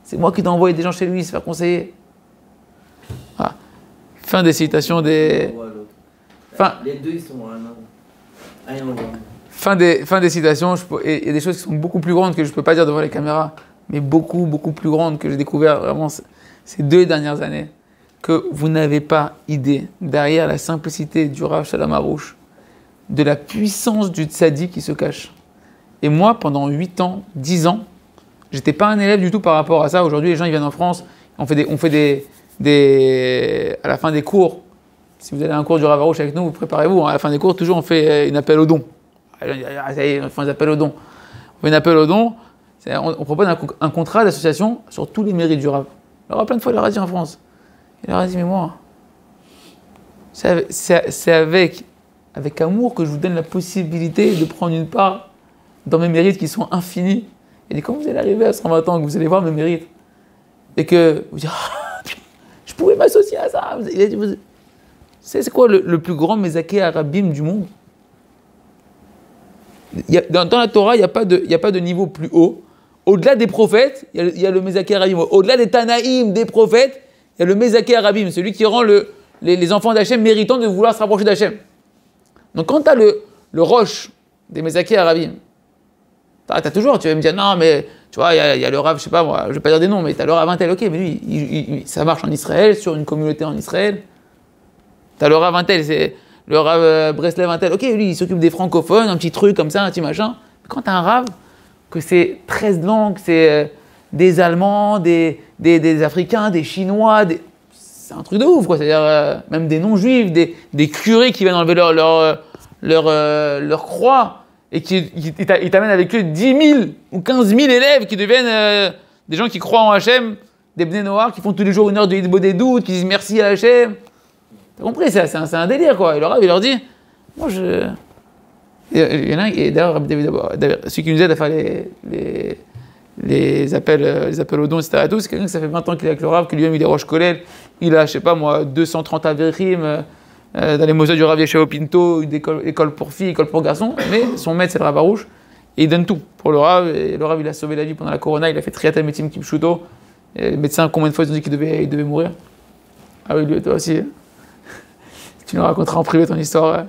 C'est moi qui dois envoyer des gens chez lui, se faire conseiller. Voilà. Fin des citations des... Les deux, ils sont fin des citations, il y a des choses qui sont beaucoup plus grandes que je ne peux pas dire devant les caméras, mais beaucoup, beaucoup plus grandes que j'ai découvert vraiment ces 2 dernières années, que vous n'avez pas idée, derrière la simplicité du Rav Shalom Arush, de la puissance du tzaddik qui se cache. Et moi, pendant 8 ans, 10 ans, j'étais pas un élève du tout par rapport à ça. Aujourd'hui, les gens ils viennent en France, on fait à la fin des cours, si vous allez à un cours du Rav Arush avec nous, vous préparez-vous, à la fin des cours, toujours on fait un appel aux dons. Ça y est, on fait un appel aux dons. On fait un appel aux dons, on propose un contrat d'association sur tous les mérites du Rav. Le Rav, plein de fois, il leur a dit en France. Il leur a dit, mais moi, c'est avec amour que je vous donne la possibilité de prendre une part dans mes mérites qui sont infinis. Il dit, quand vous allez arriver à 120 ans, que vous allez voir mes mérites, et que vous dites, je pouvais m'associer à ça. C'est quoi le plus grand Mezaké Arabim du monde? Dans la Torah, il n'y a pas de niveau plus haut. Au-delà des prophètes, il y a le Mezaké Arabim. Au-delà des Tanaïm, des prophètes, il y a le Mezaké Arabim, celui qui rend les enfants d'Hachem méritants de vouloir se rapprocher d'Hachem. Donc quand tu as le roche des Mezaké Arabim, tu vas me dire, non, mais tu vois, il y a le Rav, je sais pas moi, je vais pas dire des noms, mais tu as le Rav Intel, ok, mais lui, ça marche en Israël, sur une communauté en Israël. Tu as le Rav Intel, c'est le Rav Breslev Intel, ok, lui, il s'occupe des francophones, un petit truc comme ça, un petit machin. Mais quand tu as un Rav, que c'est 13 langues, c'est des Allemands, des Africains, des Chinois, c'est un truc de ouf, quoi. C'est-à-dire, même des non-juifs, des curés qui viennent enlever leur croix et ils t'amènent avec eux 10 000 ou 15 000 élèves qui deviennent des gens qui croient en Hachem, des Bnei Noach qui font tous les jours une heure de Hitbo des doutes, qui disent merci à Hachem. T'as compris, c'est un délire, quoi. Et le Rav, il leur dit, moi je. Il y en a un, et d'ailleurs, Rabbi David, celui qui nous aide à faire les appels aux dons, etc. C'est quelqu'un qui ça fait 20 ans qu'il est avec le Rav, que lui-même il est Roche Kollel, il a, je sais pas moi, 230 Averim, dans les mosées du Rav Yeshua Pinto, une école pour filles, école pour garçons, mais son maître c'est le Rav Arouche, et il donne tout pour le Rav, et le Rav il a sauvé la vie pendant la Corona, il a fait Triata Metim Kipshuto, et les médecins, combien de fois ils ont dit qu'il devait mourir? Ah oui, lui, toi aussi. Tu nous raconteras en privé ton histoire.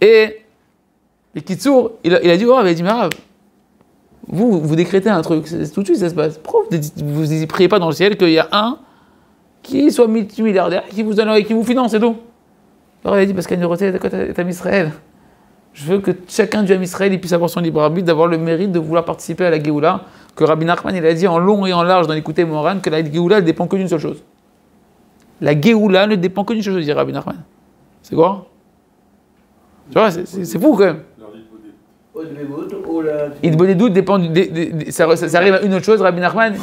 Et Kitsour, il a dit, oh, il a dit, mais Rav, vous décrétez un truc, tout de suite ça se passe. Pourquoi vous ne priez pas dans le ciel qu'il y a un qui soit multimilliardaire, qui vous donne et qui vous finance et tout? Alors il a dit, parce qu'il y a une recette de Am Israël. Je veux que chacun du Am Israël puisse avoir son libre arbitre, d'avoir le mérite de vouloir participer à la Géoula, que Rabbi Nachman il a dit en long et en large dans l'écouté Moran, que la Géoula ne dépend que d'une seule chose. La Géoula ne dépend que d'une seule chose, dit Rabbi Nachman. C'est quoi? Tu vois, c'est fou quand même. Hitbo des doutes dépend ça arrive à une autre chose. Rabbi Nachman,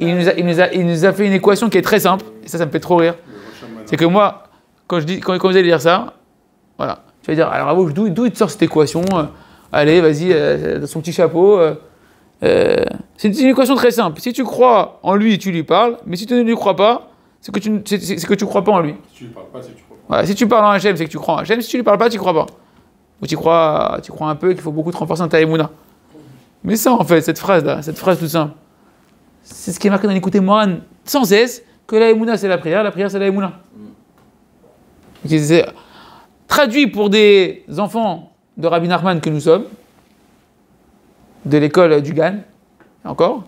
il nous a fait une équation qui est très simple, et ça me fait trop rire. C'est que moi, quand vous allez dire ça, voilà, tu vas dire, alors d'où il te sort cette équation? Allez, vas-y, dans son petit chapeau. C'est une équation très simple. Si tu crois en lui, tu lui parles, mais si tu ne lui crois pas, c'est que tu ne crois pas en lui. Si tu ne parles pas, c'est que tu crois pas. Voilà, si tu parles en Hachem, c'est que tu crois en Hachem. Si tu ne lui parles pas, tu ne crois pas. Ou tu crois un peu qu'il faut beaucoup te renforcer dans ta émouna. Mais ça, en fait, cette phrase-là, cette phrase toute simple, c'est ce qui est marqué dans l'écouté Moran sans cesse, que la émouna c'est la prière c'est la émouna. C'est traduit pour des enfants de Rabbi Nachman que nous sommes, de l'école du Gan, encore.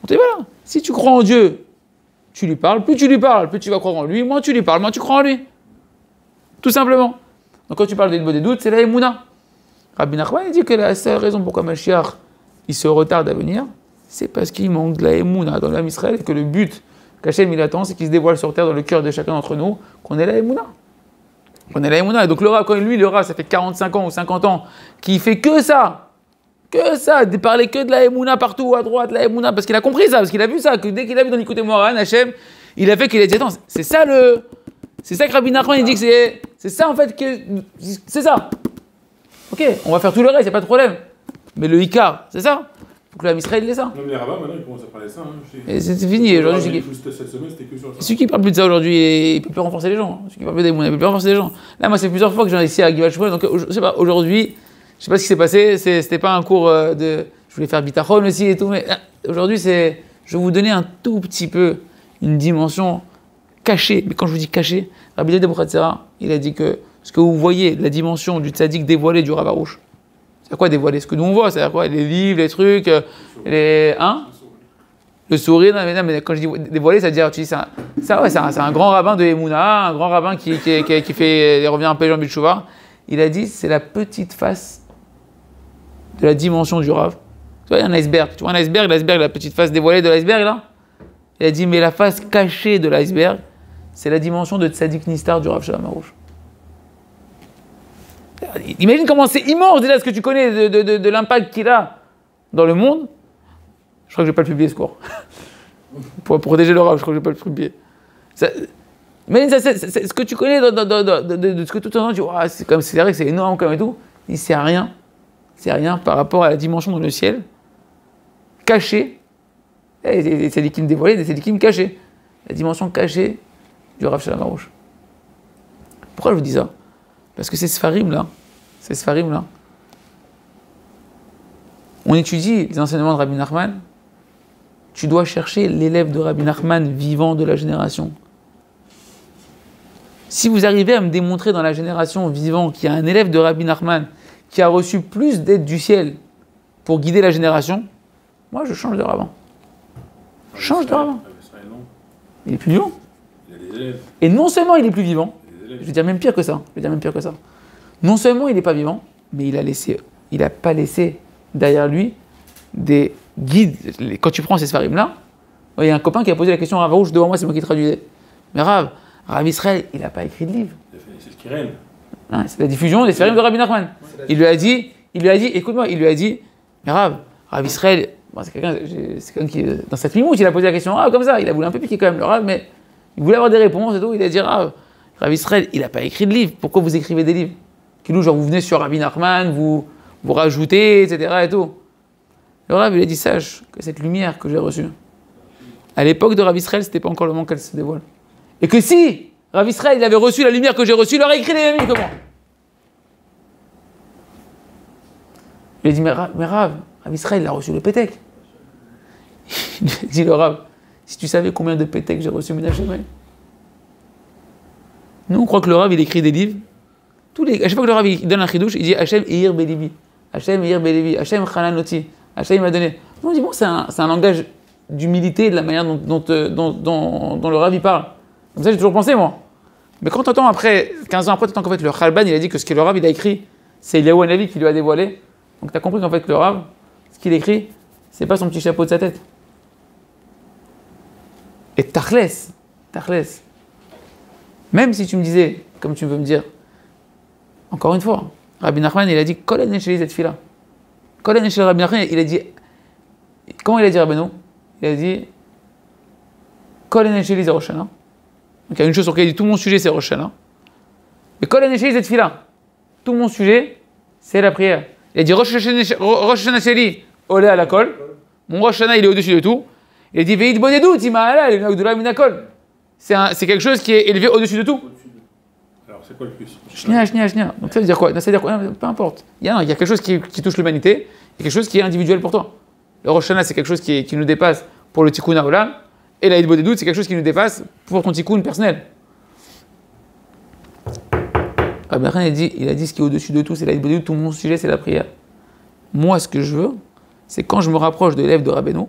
On te dit voilà, si tu crois en Dieu, tu lui parles, plus tu lui parles, plus tu vas croire en lui, moins tu lui parles, moins tu crois en lui. Tout simplement. Donc quand tu parles des doutes, c'est la émouna. Rabbi Nachman il dit que la seule raison pourquoi Mashiach il se retarde à venir, c'est parce qu'il manque de la émouna dans l'âme Israël et que le but qu'Hachem il attend, c'est qu'il se dévoile sur terre dans le cœur de chacun d'entre nous, qu'on ait la émouna. Qu'on ait la émouna. Et donc le Rav, quand lui, ça fait 45 ans ou 50 ans, qu'il fait que ça, de parler que de la émouna partout, à droite, la émouna, parce qu'il a compris ça, parce qu'il a vu ça, que dès qu'il a vu dans l'écouté Moran, Hachem, il a fait qu'il a dit, attends, c'est ça que Rabbi Nachman il dit que c'est ça en fait, c'est ça. Ok, on va faire tout le reste, il n'y a pas de problème. Mais le Icar, c'est ça. Il faut que l'âme Israël ait ça. Non, mais les rabbins, maintenant, ils commencent à parler de ça. Et c'est fini. Aujourd'hui, cette semaine, c'était que sur ça. celui qui parle plus de ça aujourd'hui, il ne peut plus renforcer les gens. Celui qui parle plus des il ne peut plus renforcer les gens. Là, moi, c'est plusieurs fois que j'en ai ici à Givat Shmuel. Donc, je sais pas, aujourd'hui, je sais pas ce qui s'est passé. C'était pas un cours de. Je voulais faire bitachon aussi et tout, mais aujourd'hui, je vais vous donner un tout petit peu une dimension cachée. Mais quand je vous dis cachée, Rabbi David Abuchatzera, il a dit que ce que vous voyez, la dimension du tzaddik dévoilé du Rav Arouche, c'est quoi dévoiler? Ce que nous on voit, c'est quoi? Les livres, les trucs, le sourire. Non, mais quand je dis dévoiler, ça veut dire, tu dis c'est un grand rabbin de Emouna, un grand rabbin qui revient un peu Jean Bitchouva. Il a dit, c'est la petite face de la dimension du Rav. Tu vois, il y a un iceberg. Tu vois un iceberg, la petite face dévoilée de l'iceberg là. Il a dit, mais la face cachée de l'iceberg, c'est la dimension de Tzadik Nistar du Rav Shalom Arouche. Imagine comment c'est immense déjà ce que tu connais de l'impact qu'il a dans le monde. Je crois que je ne vais pas le publier ce cours. pour protéger le Rav, je crois que je ne vais pas le publier. Imagine ça, c'est ce que tu connais de ce que tout le monde dit, c'est vrai que c'est énorme comme et tout. Il c'est rien. C'est rien par rapport à la dimension dans le ciel, cachée. Et c'est des tzadikim dévoilés, des tzadikim cachés. La dimension cachée du Rav Shalom Arouche. Pourquoi je vous dis ça? Parce que ces Sfarim là, on étudie les enseignements de Rabbi Nachman, tu dois chercher l'élève de Rabbi Nachman vivant de la génération. Si vous arrivez à me démontrer dans la génération vivant qu'il y a un élève de Rabbi Nachman qui a reçu plus d'aide du ciel pour guider la génération, moi je change de rabbin. Change de rabbin. Il est plus vivant. Il a des élèves. Et non seulement il est plus vivant, je vais dire même pire que ça. Non seulement il n'est pas vivant, mais il n'a pas laissé derrière lui des guides. Quand tu prends ces sfarim là, il y a un copain qui a posé la question à Rav Arouche devant moi, c'est moi qui traduisais. Mais Rav Israël, il n'a pas écrit de livre. C'est le Kiren. Hein, c'est la diffusion des séries de Rabbi Nachman. Il lui a dit, écoute-moi, il lui a dit, mais Rav Israël, bon, c'est quelqu'un qui, dans cette mimoute, il a posé la question, comme ça, il a voulu un peu piquer quand même le Rav, mais il voulait avoir des réponses et tout. Il a dit, Rav Israël, il n'a pas écrit de livre. Pourquoi vous écrivez des livres? Genre vous venez sur Rabbi Nachman, vous rajoutez, etc. et tout. Le Rav, il a dit, sache que cette lumière que j'ai reçue, à l'époque de Rav Israël, c'était pas encore le moment qu'elle se dévoile. Et que si Rav Israël il avait reçu la lumière que j'ai reçue, il aurait écrit les mêmes livres que moi. Il a dit, mais Rav Israël, il a reçu le Pétek. Il a dit, le Rav, si tu savais combien de Pétek j'ai reçu, nous, on croit que le Rav, il écrit des livres. À chaque fois que le Rav, il donne un chidouche, il dit, Hachem Eir Belivi, Hachem Eir Belivi, Hachem Chalanoti, Hachem m'a donné. On dit, bon, c'est un langage d'humilité, de la manière dont le Rav, il parle. Comme ça, j'ai toujours pensé, moi. Mais quand t'entends après, 15 ans après, t'entends qu'en fait, le Chalban, il a dit que ce que le Rav, il a écrit, c'est Eliyahu Hanavi qui lui a dévoilé. Donc t'as compris qu'en fait, que le Rav, ce qu'il écrit, c'est pas son petit chapeau de sa tête. Et Tachles, même si tu me disais, comme tu veux me dire, encore une fois, Rabbi Nachman, il a dit, Kolen Esheli Zetfila. Kolen Esheli Rabbi Nachman, il a dit, comment il a dit Rabbeinu? Il a dit, Kolen Esheli Zé Rosh Hashanah. Donc il y a une chose sur laquelle il dit, tout mon sujet c'est Rosh Hashanah. Mais Kolen Esheli Zetfila. Tout mon sujet, c'est la prière. Il a dit, Rosh Hashanah Sheli, Olé à la kol. Mon Rosh Hashanah, il est au-dessus de tout. Il a dit, Ve'id Bonedut, Ima'ala, il est Minakol. C'est quelque chose qui est élevé au-dessus de tout. Alors, c'est quoi le plus? Shnia. Donc ça veut dire quoi? Ça veut dire quoi? Peu importe. Il y a quelque chose qui touche l'humanité, il y a quelque chose qui est individuel pour toi. Le Rosh Hashanah, c'est quelque chose qui nous dépasse pour le Tikkun Haolam, et la Eid Bodedut, c'est quelque chose qui nous dépasse pour ton Tikkun personnel. Rabbi Nachman, il a dit ce qui est au-dessus de tout, c'est la Eid Bodedut, tout mon sujet, c'est la prière. Moi, ce que je veux, c'est quand je me rapproche de l'élève de Rabbeinu,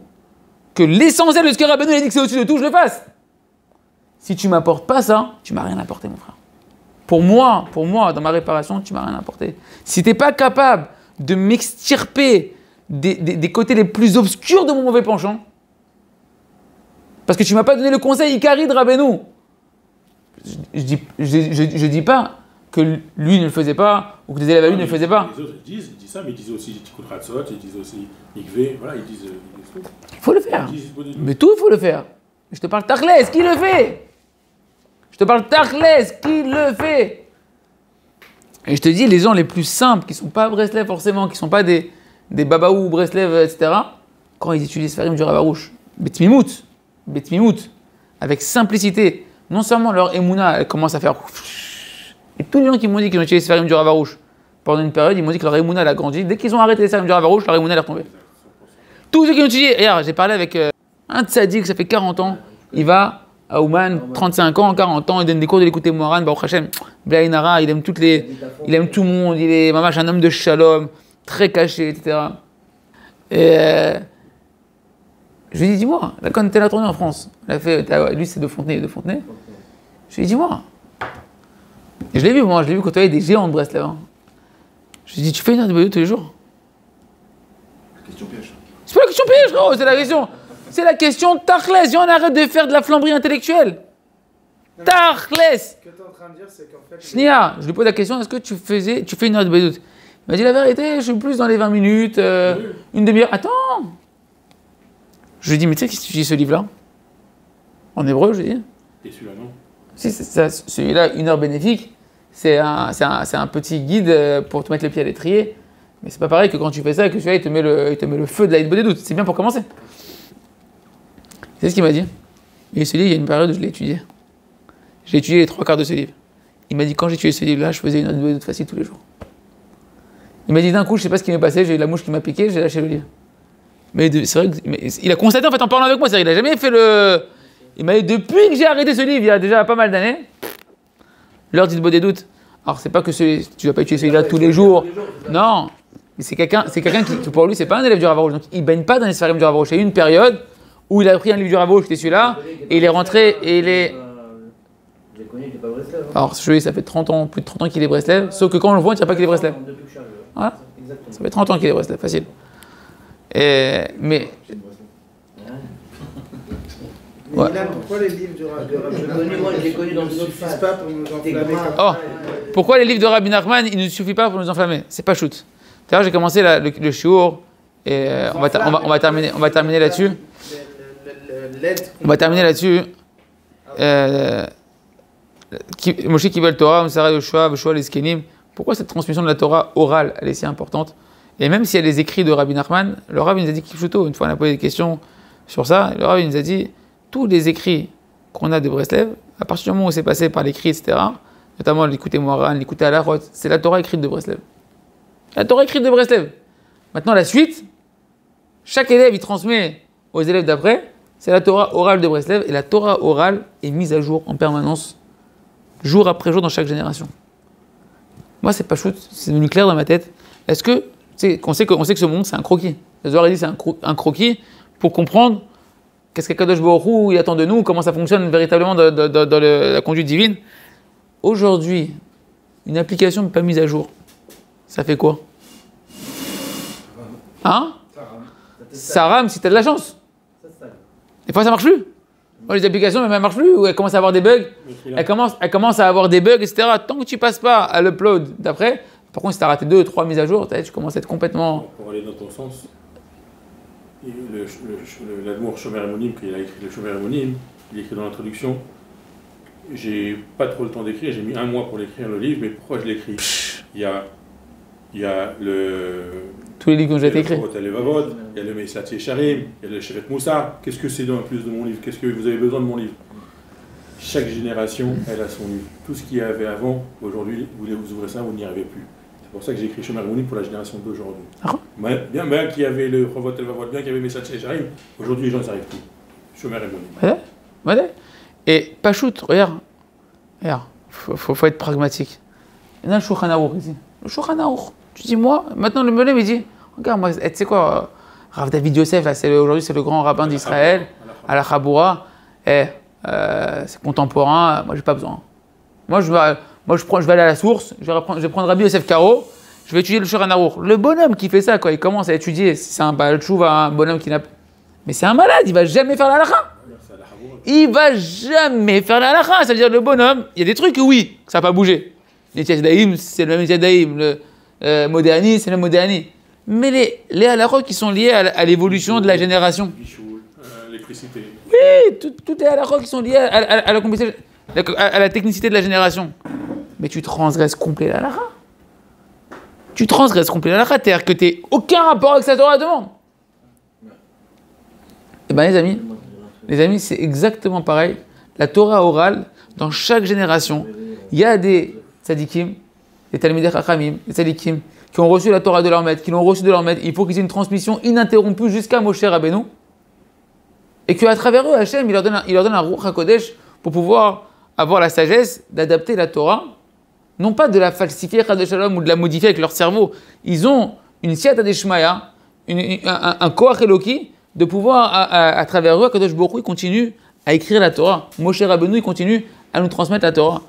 que l'essentiel de ce que Rabbeinu a dit que c'est au-dessus de tout, je le fasse. Si tu m'apportes pas ça, tu m'as rien apporté, mon frère. Pour moi, dans ma réparation, tu m'as rien apporté. Si tu n'es pas capable de m'extirper des côtés les plus obscurs de mon mauvais penchant, parce que tu m'as pas donné le conseil Ikari de Rabbeinu, je dis pas que lui ne le faisait pas, ou que les élèves à lui ne le faisaient pas. Les autres ils disent ça, mais ils disent aussi Tikkun Chatzot, ils disent aussi Mikvé, voilà, ils disent tout. Il faut le faire. Mais tout, il faut le faire. Je te parle Tachlès, qui le fait? Je te parle Tachlès, qui le fait? Et je te dis, les gens les plus simples, qui ne sont pas à Breslev forcément, qui ne sont pas des Babaou, Breslev, etc., quand ils étudient Sfarim du Rav Arush, Betmimout, avec simplicité, non seulement leur Emouna, elle commence à faire... Et tous les gens qui m'ont dit qu'ils ont étudié Sfarim du Rav Arush, pendant une période, ils m'ont dit que leur Emouna, elle a grandi. Dès qu'ils ont arrêté les Sfarim du Rav Arush, leur Emouna, elle est retombée. Tous ceux qui ont étudié... Regarde, j'ai parlé avec un tzaddik, ça fait 40 ans, il va... à Ouman, 35 ans, 40 ans, il donne des cours de l'écouter Moharan, Baruch Hashem, Blainara, il aime tout le monde, il est un homme de shalom, très caché, etc. Et je lui ai dit, dis-moi, là, quand tu es la tournée en France, lui c'est de Fontenay. Je lui ai dit, dis-moi. Et je l'ai vu côtoyer des géants de Breslev. Hein. Je lui ai dit, tu fais une heure de Bodedut tous les jours? La question piège. C'est pas la question piège, gros, c'est la question. C'est la question Tachlès. On arrête de faire de la flamberie intellectuelle. Tachlès. Ce que tu es en train de dire, c'est qu'en fait. Shnia, je lui pose la question, est-ce que tu fais une heure de Bodedut? Il m'a dit la vérité, je suis plus dans les 20 minutes, une demi-heure. Attends. Je lui ai dit, mais tu sais qu'est-ce que tu dis ce livre-là? En hébreu, je lui ai dit. Et celui-là, non? Si, celui-là, une heure bénéfique, c'est un petit guide pour te mettre les pieds à l'étrier. Mais c'est pas pareil que quand tu fais ça, que celui-là, il te met le feu de la Eid Bodedut. C'est bien pour commencer. C'est ce qu'il m'a dit. Et ce livre, il y a une période où je l'ai étudié. J'ai étudié les 3/4 de ce livre. Il m'a dit, quand j'ai étudié ce livre-là, je faisais une heure de Bodedut facile tous les jours. Il m'a dit, d'un coup, je sais pas ce qui m'est passé, j'ai eu la mouche qui m'a piqué, j'ai lâché le livre. Mais c'est vrai il a constaté en fait en parlant avec moi, c'est-à-dire il a jamais fait le... Il m'a dit, depuis que j'ai arrêté ce livre, il y a déjà pas mal d'années, l'heure de Bodedut. Alors c'est pas que tu vas pas étudier celui-là tous les jours. Non. C'est quelqu'un qui, pour lui, c'est pas un élève du Rav Arush. Donc il baigne pas dans les Sfarim du Rav Arush. Il y a eu une période où il a pris un livre du Rav Arush, c'était celui-là, et il est rentré et il est... Je l'ai connu, il était pas Breslev. Alors ça fait 30 ans, plus de 30 ans qu'il est Breslev, sauf que quand on le voit, il ne tient pas qu'il est Breslev. Depuis que je suis arrivé. Voilà. Exactement. Ça fait 30 ans qu'il est Breslev, facile. Mais Mais Ouais. Ilan, pourquoi les livres de Rabbi Moi, je l'ai connu dans le ne suffisent surface. pas pour nous enflammer grave. comme Oh, ça pourquoi les livres de Rabbi Nachman, il ne suffit pas pour nous enflammer? C'est pas shoot. D'ailleurs, j'ai commencé le shiur et on va terminer là-dessus. On va terminer là-dessus. Moshe Kibel Torah, Msara Yoshua, Yoshua Leskenim. Pourquoi cette transmission de la Torah orale, elle est si importante? Et même si elle les écrits de Rabbi Nachman, le Rav nous a dit Kipchuto, une fois on a posé des questions sur ça, le Rav nous a dit tous les écrits qu'on a de Breslev, à partir du moment où c'est passé par l'écrit, etc., notamment l'écouter Moharan, l'écouter Alachot, c'est la Torah écrite de Breslev. La Torah écrite de Breslev. Maintenant, la suite, chaque élève, il transmet aux élèves d'après, c'est la Torah orale de Breslev, et la Torah orale est mise à jour en permanence, jour après jour dans chaque génération. Moi, c'est pas shoot, c'est devenu clair dans ma tête. Est-ce que, on sait que ce monde, c'est un croquis. Le Zohar dit c'est un croquis pour comprendre qu'est-ce qu'Akadosh Baruch Hu il attend de nous, comment ça fonctionne véritablement dans la conduite divine. Aujourd'hui, une application n'est pas mise à jour. Ça fait quoi? Hein? Ça rame si tu as de la chance. Des fois, ça marche plus. Moi, les applications, même elles marchent plus, ou elles commencent à avoir des bugs. Elles commencent à avoir des bugs, etc. Tant que tu passes pas à l'upload d'après, par contre, si tu as raté 2 ou 3 mises à jour, tu commences à être complètement. Pour aller dans ton sens, l'Admour Shomer Emonim, qu'il a écrit le Shomer Emonim, il écrit dans l'introduction. J'ai pas trop le temps d'écrire, j'ai mis 1 mois pour l'écrire le livre, mais pourquoi je l'écris? Il y a Tous les livres que j'ai écrits. Il y a le Vavod, il y a le Meislat Yesharim, il y a le Shevet Moussa. Qu'est-ce que c'est en plus de mon livre? Qu'est-ce que vous avez besoin de mon livre? Chaque génération, elle a son livre. Tout ce qu'il y avait avant, aujourd'hui, vous ouvrez ça, vous n'y arrivez plus. C'est pour ça que j'ai écrit Shomer Emonim pour la génération d'aujourd'hui. Bien qu'il y avait le Vavod et le Vavod, bien qu'il y avait Meislat Yesharim, aujourd'hui les gens n'y arrivent plus. Shomer Emonim. Ouais. Et pas shoot, regarde. Faut être pragmatique. Il y a le Shulchan Aruch ici. Le Shulchan Aruch. Tu dis, moi, maintenant le bonhomme il dit, regarde, moi, tu sais quoi, Rav David Yosef, là, aujourd'hui c'est le grand rabbin d'Israël, à la Chaboura, c'est contemporain, moi j'ai pas besoin. Moi je vais aller à la source, je vais prendre Rabbi Yosef Karo, je vais étudier le Shulchan Aruch. Le bonhomme qui fait ça, quoi, il commence à étudier, si c'est un Baal Tshuva, un bonhomme qui n'a. Mais c'est un malade, il va jamais faire la halakha. Il va jamais faire la halakha. C'est-à-dire, le bonhomme, il y a des trucs, oui, ça n'a pas bougé. Les Tiadaïm, c'est le même Tiadaïm. Le Modéani, c'est le Modéani. Mais les halakhot qui sont liés à l'évolution de la génération. L'électricité. Oui, toutes les halakhot qui sont liées à la technicité de la génération. Mais tu transgresses complet la halakha. Tu transgresses complet la halakha. C'est-à-dire que tu n'as aucun rapport avec sa Torah demande. Eh bien, les amis, c'est exactement pareil. La Torah orale, dans chaque génération, il y a des tzadikim, des talmidei chachamim, des tzadikim, qui ont reçu la Torah de leur maître, qui l'ont reçu de leur maître. Il faut qu'ils aient une transmission ininterrompue jusqu'à Moshe Rabbeinu. Et qu'à travers eux, Hachem, il leur donne un Ruach HaKodesh pour pouvoir avoir la sagesse d'adapter la Torah, non pas de la falsifier, Chas v'Shalom, ou de la modifier avec leur cerveau. Ils ont une siyata deshmaya, un koach eloki, de pouvoir, à travers eux, Kadosh Baruch Hu, il continue à écrire la Torah. Moshe Rabbeinu, il continue à nous transmettre la Torah.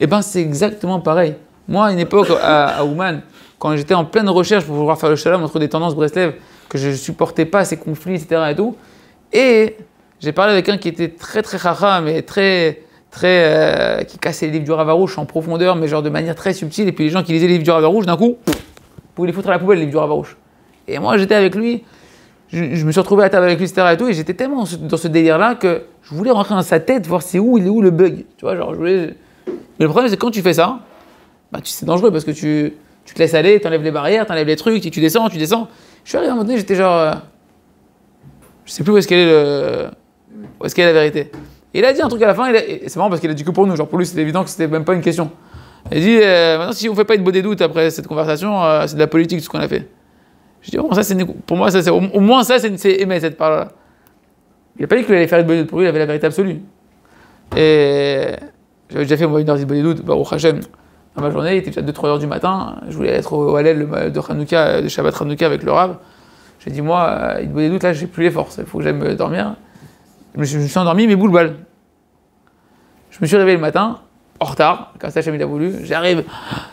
Et bien, c'est exactement pareil. Moi, à une époque, à Ouman, quand j'étais en pleine recherche pour pouvoir faire le shalom entre des tendances Breslev, que je ne supportais pas ces conflits, etc. Et j'ai parlé avec un qui était très, très chacham, mais qui cassait les livres du Rav Arush en profondeur, mais genre de manière très subtile. Et puis les gens qui lisaient les livres du Rav Arush, d'un coup, pouvaient les foutre à la poubelle, les livres du Rav Arush. Et moi, j'étais avec lui. Je me suis retrouvé à table avec lui, etc. Et j'étais tellement dans ce délire-là que je voulais rentrer dans sa tête, voir il est où le bug. Tu vois, genre, Mais le problème, c'est que quand tu fais ça, c'est dangereux parce que tu te laisses aller, tu enlèves les barrières, tu enlèves les trucs, tu descends. Je suis arrivé à un moment donné, j'étais genre. Je sais plus où est-ce qu'elle est la vérité. Et il a dit un truc à la fin, et c'est marrant parce qu'il a dit que pour nous, genre pour lui, c'était évident que c'était même pas une question. Il a dit maintenant, si on fait pas une bonne doute après cette conversation, c'est de la politique tout ce qu'on a fait. Je dis, pour moi, ça, au moins ça, c'est aimer cette parole-là. Il n'a pas dit qu'il allait faire une bonne doute, pour lui, il avait la vérité absolue. Et j'avais déjà fait une heure de bonne doute, Baruch Hashem, dans ma journée, il était déjà 2-3 heures du matin, je voulais être au Hallel de Hanouka, de Shabbat Hanouka avec le Rav. J'ai dit, moi, une bonne doute, là, j'ai plus les forces, il faut que j'aille dormir. Je me suis endormi, mais boule balle. Je me suis réveillé le matin, en retard, comme ça, Hachem il a voulu. J'arrive,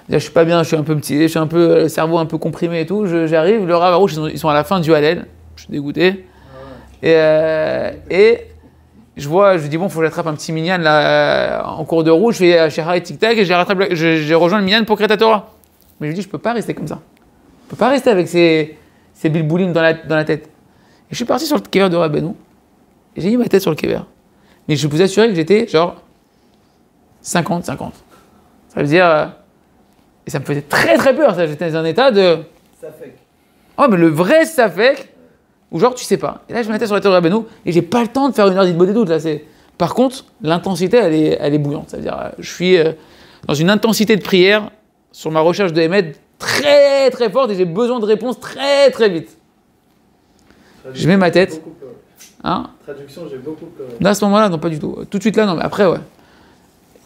je suis pas bien, je suis un peu petit, je suis un peu, le cerveau un peu comprimé et tout. J'arrive, le Rav Arush, ils sont à la fin du Hallel, je suis dégoûté. Et Je lui dis, bon, faut que j'attrape un petit minyan là, en cours de route, je fais Shehai Tic Tac et j'ai rejoint le minyan pour Kreta Torah. Mais je lui dis, je peux pas rester comme ça. Je peux pas rester avec ces bilboulim dans la tête. Et je suis parti sur le kever de Rabbeinu. Et j'ai mis ma tête sur le kever. Mais je peux vous assurer que j'étais genre 50-50. Ça veut dire. Et ça me faisait très très peur. J'étais dans un état de. Safek. Oh, mais le vrai safek, où genre tu sais pas. Et là, je me mettais sur la tête de Rabbeinu et j'ai pas le temps de faire une heure d'idée doute. Là, par contre, l'intensité, elle est bouillante. Ça veut dire, je suis dans une intensité de prière sur ma recherche de Hémet très très forte et j'ai besoin de réponses très très vite. Je mets ma tête. Hein? Traduction, j'ai beaucoup pleuré. Là, à ce moment-là, non, pas du tout. Tout de suite là, non, mais après, ouais.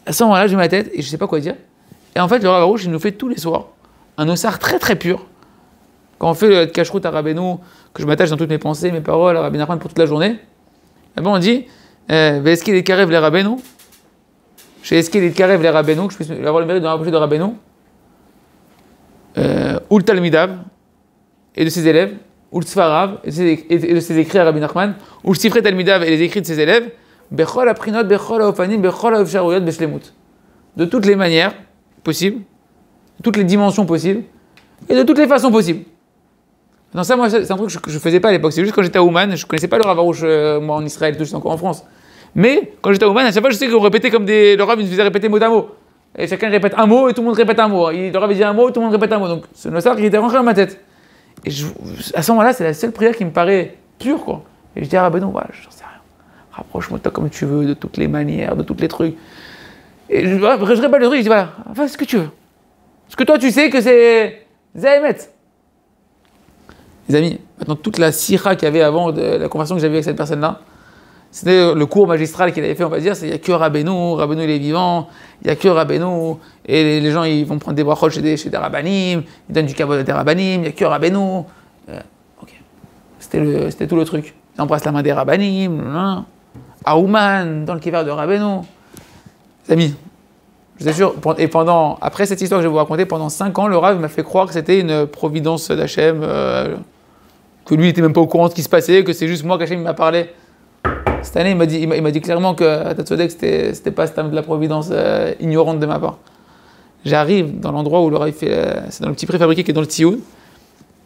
À ce moment-là, j'ai ma tête et je sais pas quoi dire. Et en fait, le Rav Arush, il nous fait tous les soirs un ossar très très pur. Quand on fait le kashrut à Rabbeinu, que je m'attache dans toutes mes pensées, mes paroles à Rabbi Nachman pour toute la journée, et ben on dit est-ce qu'il est karev les Rabbeinu? Est-ce qu'il est karev les Rabbeinu? Que je puisse avoir le mérite de me rapprocher de Rabbeinu. Ou le Talmidav et de ses élèves. Ou le Sfarav et de ses écrits à Rabbi Nachman, ou le Sifrei Talmidav et les écrits de ses élèves, Bechol Aprinot, Bechol Aofanim, Bechol Aofsharouyot, Beshlemut. De toutes les manières possibles, de toutes les dimensions possibles, et de toutes les façons possibles. Non, ça, moi, c'est un truc que je faisais pas à l'époque. C'est juste quand j'étais à Ouman, je connaissais pas le Rav Arush, moi, en Israël, tout, j'étais encore en France. Mais quand j'étais à Ouman, à chaque fois, je sais qu'on répétait comme le Rav, il nous faisait répéter mot à mot. Et chacun répète un mot, et tout le monde répète un mot. Le Rav, il dit un mot, tout le monde répète un mot. Donc, c'est ça qui était rentré dans ma tête. Et à ce moment-là, c'est la seule prière qui me paraît pure, quoi. Et je dis à Rabbeinu, voilà, j'en sais rien. Rapproche-moi de toi comme tu veux, de toutes les manières, de tous les trucs. Et je répète le truc, je dis, voilà, fais ce que tu veux. Parce que toi, tu sais que c'est Zahemet. Les amis, maintenant, toute la sira qu'il y avait avant de la conversation que j'avais avec cette personne-là, c'était le cours magistral qu'il avait fait, on va dire, c'est il n'y a que Rabbeinu il est vivant, il n'y a que Rabbeinu, et les gens ils vont prendre des brachot chez des rabbanim, ils donnent du kavod à des rabbanim, il n'y a que Rabbeinu. Ok. C'était tout le truc. Ils embrassent la main des rabbanim, à Ouman, dans le kever de Rabbeinu. Les amis, je vous assure, et après cette histoire que je vais vous raconter, pendant 5 ans, le Rav m'a fait croire que c'était une providence d'Hachem, que lui n'était même pas au courant de ce qui se passait, que c'est juste moi qu'Hachem m'a parlé. Cette année, il m'a dit clairement que Tatsodek, c'était pas de la providence ignorante de ma part. J'arrive dans l'endroit où le Rav fait, c'est dans le petit préfabriqué qui est dans le Tsioun,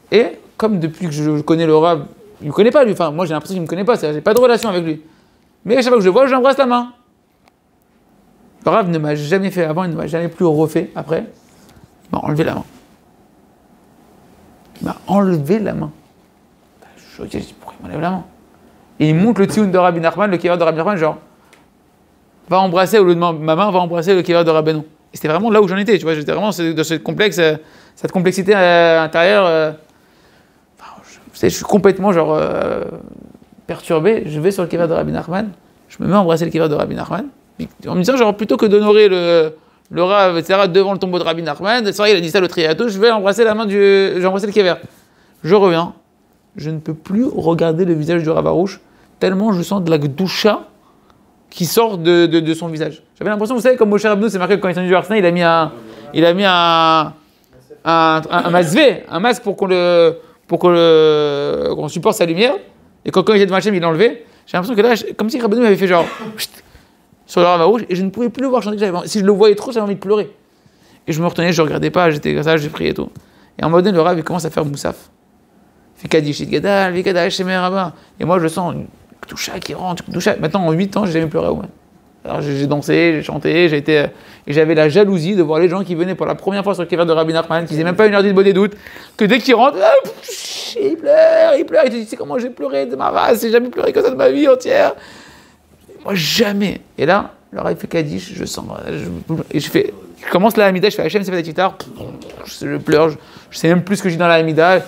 et comme depuis que je connais le Rav, il me connaît pas lui, enfin moi j'ai l'impression qu'il me connaît pas, j'ai pas de relation avec lui. Mais à chaque fois que je le vois, je lui embrasse la main. Le Rav ne m'a jamais fait avant, il ne m'a jamais plus refait après. Il m'a enlevé la main. Il m'a enlevé la main. Je me dis, pourquoi il m'enlève la main? Et il monte le tioun de Rabbi Nachman, le kever de Rabbi Nachman, genre, va embrasser, au lieu de ma main, va embrasser le kever de Rabbeinu. Et c'était vraiment là où j'en étais, tu vois, j'étais vraiment dans cette complexité intérieure. Je suis complètement, genre, perturbé. Je vais sur le kever de Rabbi Nachman, je me mets à embrasser le kever de Rabbi Nachman, en me disant, genre, plutôt que d'honorer le Rav, etc., devant le tombeau de Rabbi Nachman, c'est vrai, il a dit ça le triato, je vais embrasser la main j'ai embrassé le kever. Je reviens. Je ne peux plus regarder le visage du Rav Arush, tellement je sens de la gdoucha qui sort de son visage. J'avais l'impression, vous savez, comme Moshe Rabbeinu, c'est marqué quand il est venu du Arsena, il a mis un masque pour qu'on supporte sa lumière, et quand il était devant Hachem, il l'a enlevé. J'ai l'impression que là, comme si Rabbeinu avait fait genre sur le Rav Arush, et je ne pouvais plus le voir chanter. Si je le voyais trop, j'avais envie de pleurer. Et je me retenais, je ne regardais pas, j'étais comme ça, j'ai prié et tout. Et à un moment donné, le Rav, il commence à faire moussaf. Et moi je sens une toucha qui rentre, Maintenant en 8 ans, j'ai jamais pleuré au moins. Alors j'ai dansé, j'ai chanté, et j'avais la jalousie de voir les gens qui venaient pour la première fois sur le kever de Rabbi Nachman, qui faisaient même pas une heure de bonne doute, que dès qu'ils rentrent, il pleure, et tu dis, c'est comment j'ai pleuré de ma race, j'ai jamais pleuré comme ça de ma vie entière. Moi jamais. Et là, le Rav fait Kaddish, je sens, je commence la Hamida, je fais Hachem, c'est fait la guitare, je pleure, je sais même plus ce que je dis dans la Hamida.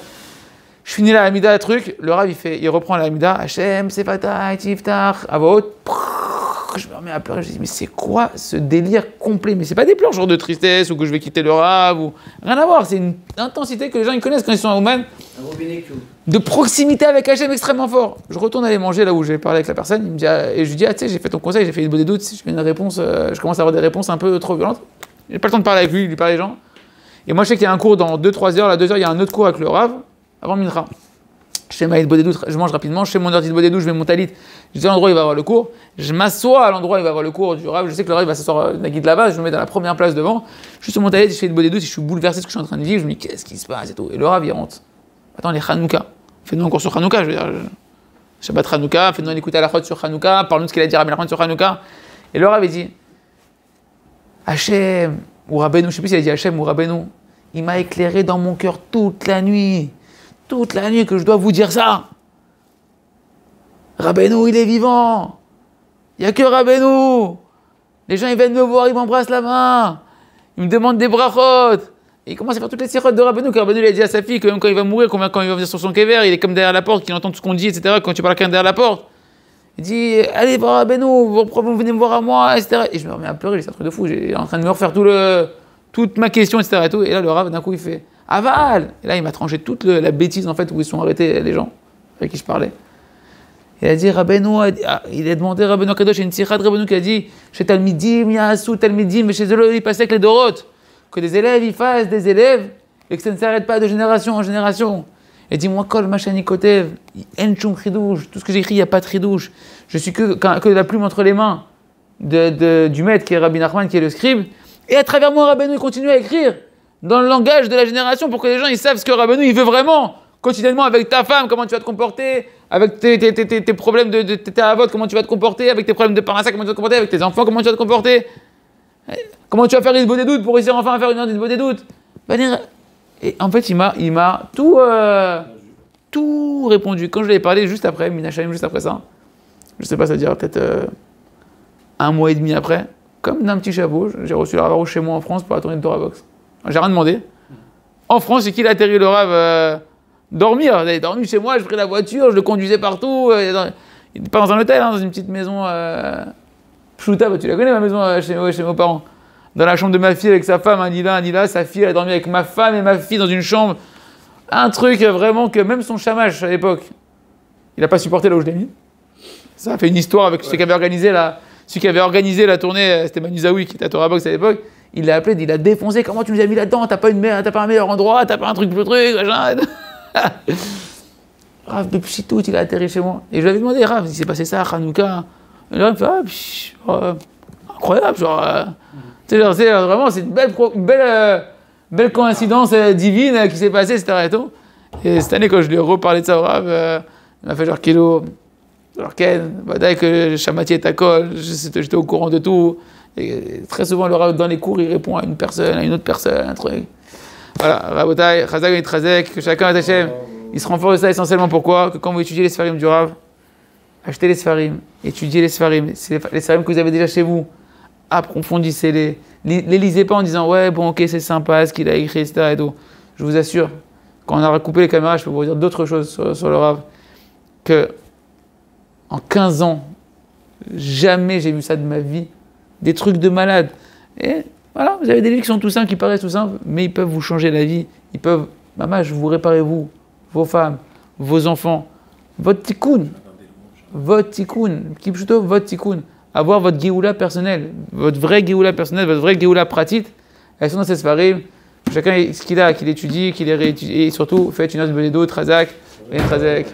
Je finis la Hamida, le truc, le Rav il reprend la Hamida, Hachem, Sefatah, Tiftar, à voix haute, je me remets à pleurer, je dis mais c'est quoi ce délire complet? Mais c'est pas des pleurs genre de tristesse ou que je vais quitter le Rav ou rien à voir, c'est une intensité que les gens ils connaissent quand ils sont à Ouman, de proximité avec Hachem extrêmement fort. Je retourne aller manger là où j'ai parlé avec la personne, il me dit, et je lui dis tu sais j'ai fait ton conseil, j'ai fait une bonne doute, je fais une réponse, je commence à avoir des réponses un peu trop violentes, j'ai pas le temps de parler avec lui parle les gens. Et moi je sais qu'il y a un cours dans 2-3 heures, là 2 heures il y a un autre cours avec le Rav avant Mincha. je fais ma bodédout, je mange rapidement, je fais mon heure de bodédout, je mets mon talit, je dis à l'endroit où il va avoir le cours, je m'assois à l'endroit où il va avoir le cours du Rav, je sais que le Rav va s'asseoir la guide là-bas, je me mets dans la première place devant, je suis sur mon talit, je fais une bodédout, je suis bouleversé de ce que je suis en train de vivre, je me dis qu'est-ce qui se passe et tout. Et le Rav il rentre. Attends, les Hanouka, fais-nous un cours sur Hanouka, je veux dire, Shabbat Hanouka, fais-nous un écouter à la chôte sur Hanouka, parle-nous de ce qu'il a dit à Rabbi Nachman sur Hanouka. Et le Rav il dit Hachem ou Rabbeinu, je sais plus s'il a dit Hachem ou Rabbeinu, il m'a éclairé dans mon cœur toute la nuit que je dois vous dire ça. Rabbeinu, il est vivant. Il n'y a que Rabbeinu. Les gens, ils viennent me voir, ils m'embrassent la main. Ils me demandent des brachot. Et il commence à faire toutes les sirotes de Rabbeinu, que Rabbeinu il a dit à sa fille que même quand il va mourir, quand il va venir sur son kéver, il est comme derrière la porte, qu'il entend tout ce qu'on dit, etc. Quand tu parles à quelqu'un derrière la porte. Il dit, allez voir Rabbeinu, pourquoi vous venez me voir à moi, etc. Et je me remets à pleurer, c'est un truc de fou. J'ai en train de me refaire toute ma question, etc. Et, tout. Et là, le Rav, d'un coup, il fait Aval. Et là, il m'a tranché toute la bêtise, en fait, où ils sont arrêtés, les gens avec qui je parlais. Il a dit, Rabbeinu, il a demandé à Rabbeinu Kadosh, il y a une sikha de Rabbeinu qui a dit, chez Talmidim, Yasu, Talmidim, mais chez eux, il passait avec les Doroth. Que des élèves, ils fassent des élèves, et que ça ne s'arrête pas de génération en génération. Et dis-moi, Kol Machani Kotev, En Shum Chidouche, tout ce que j'écris, il n'y a pas de Chidouche. Je suis que la plume entre les mains du maître qui est Rabbi Nachman, qui est le scribe. Et à travers moi, Rabbeinu, il continue à écrire dans le langage de la génération pour que les gens ils savent ce que Rabbeinu il veut vraiment. Quotidiennement, avec ta femme, comment tu vas te comporter, avec tes problèmes de tes avots, comment tu vas te comporter, avec tes problèmes de parnassa, comment tu vas te comporter, avec tes enfants, comment tu vas te comporter. Comment tu vas faire une bonne doute pour réussir enfin à faire une bonne doute. Et en fait, il m'a tout répondu. Quand je lui ai parlé juste après, Minashaim, juste après ça, je sais pas, ça veut dire peut-être un mois et demi après, comme d'un petit chapeau, j'ai reçu le Rav chez moi en France pour la tournée de Torah Box. J'ai rien demandé. En France, c'est qu'il a atterri le Rav dormir. Il avait dormi chez moi, je pris la voiture, je le conduisais partout. Il n'était pas dans un hôtel, dans une petite maison. Pchouta, tu la connais, ma maison chez mes parents. Dans la chambre de ma fille avec sa femme, Anila, sa fille, elle a dormi avec ma femme et ma fille dans une chambre. Un truc vraiment que même son chamash à l'époque, il n'a pas supporté là où je l'ai mis. Ça a fait une histoire avec celui qui avait organisé la tournée, c'était Manu Zaoui qui était à Torah Box à l'époque. Il l'a appelé, il a défoncé. Comment tu nous as mis là-dedans? T'as pas un meilleur endroit, t'as pas un truc, machin. Rav de Pchitout, il a atterri chez moi. Et je lui avais demandé, Rav, il s'est passé ça à Hanouka. Et là, il me fait, incroyable, c'est vraiment, c'est une belle coïncidence divine qui s'est passée, etc. Et tout. Et cette année, quand je lui ai reparlé de ça au Rav, il m'a fait genre kilo. Alors Ken, dès que le chamatier est à col, j'étais au courant de tout. Et très souvent, le Rav dans les cours, il répond à une personne, à une autre personne, un truc. Voilà, Rabotai, Chazak et Trazek, que chacun est Hachem. Il se renforce de ça essentiellement pourquoi? Que quand vous étudiez les Sfarim du Rav, achetez les Sfarim, étudiez les Sfarim. C'est les Sfarim que vous avez déjà chez vous. Approfondissez-les. Les lisez pas en disant ouais, bon, ok, c'est sympa ce qu'il a écrit, etc. Et tout. Je vous assure, quand on aura coupé les caméras, je peux vous dire d'autres choses sur le Rav. Que en 15 ans, jamais j'ai vu ça de ma vie. Des trucs de malade. Et voilà, vous avez des livres qui sont tout simples, qui paraissent tout simples, mais ils peuvent vous changer la vie. Ils peuvent, maman, je vous réparer vous, vos femmes, vos enfants, votre tikkun, votre tikkun, avoir votre géoula personnelle, votre vraie géoula personnelle, votre vraie géoula pratique. Elles sont dans ces sfarim. Chacun ce qu'il a, qu'il étudie, qu'il les réétudie, et surtout faites une autre bonne Trazak, et Trazak.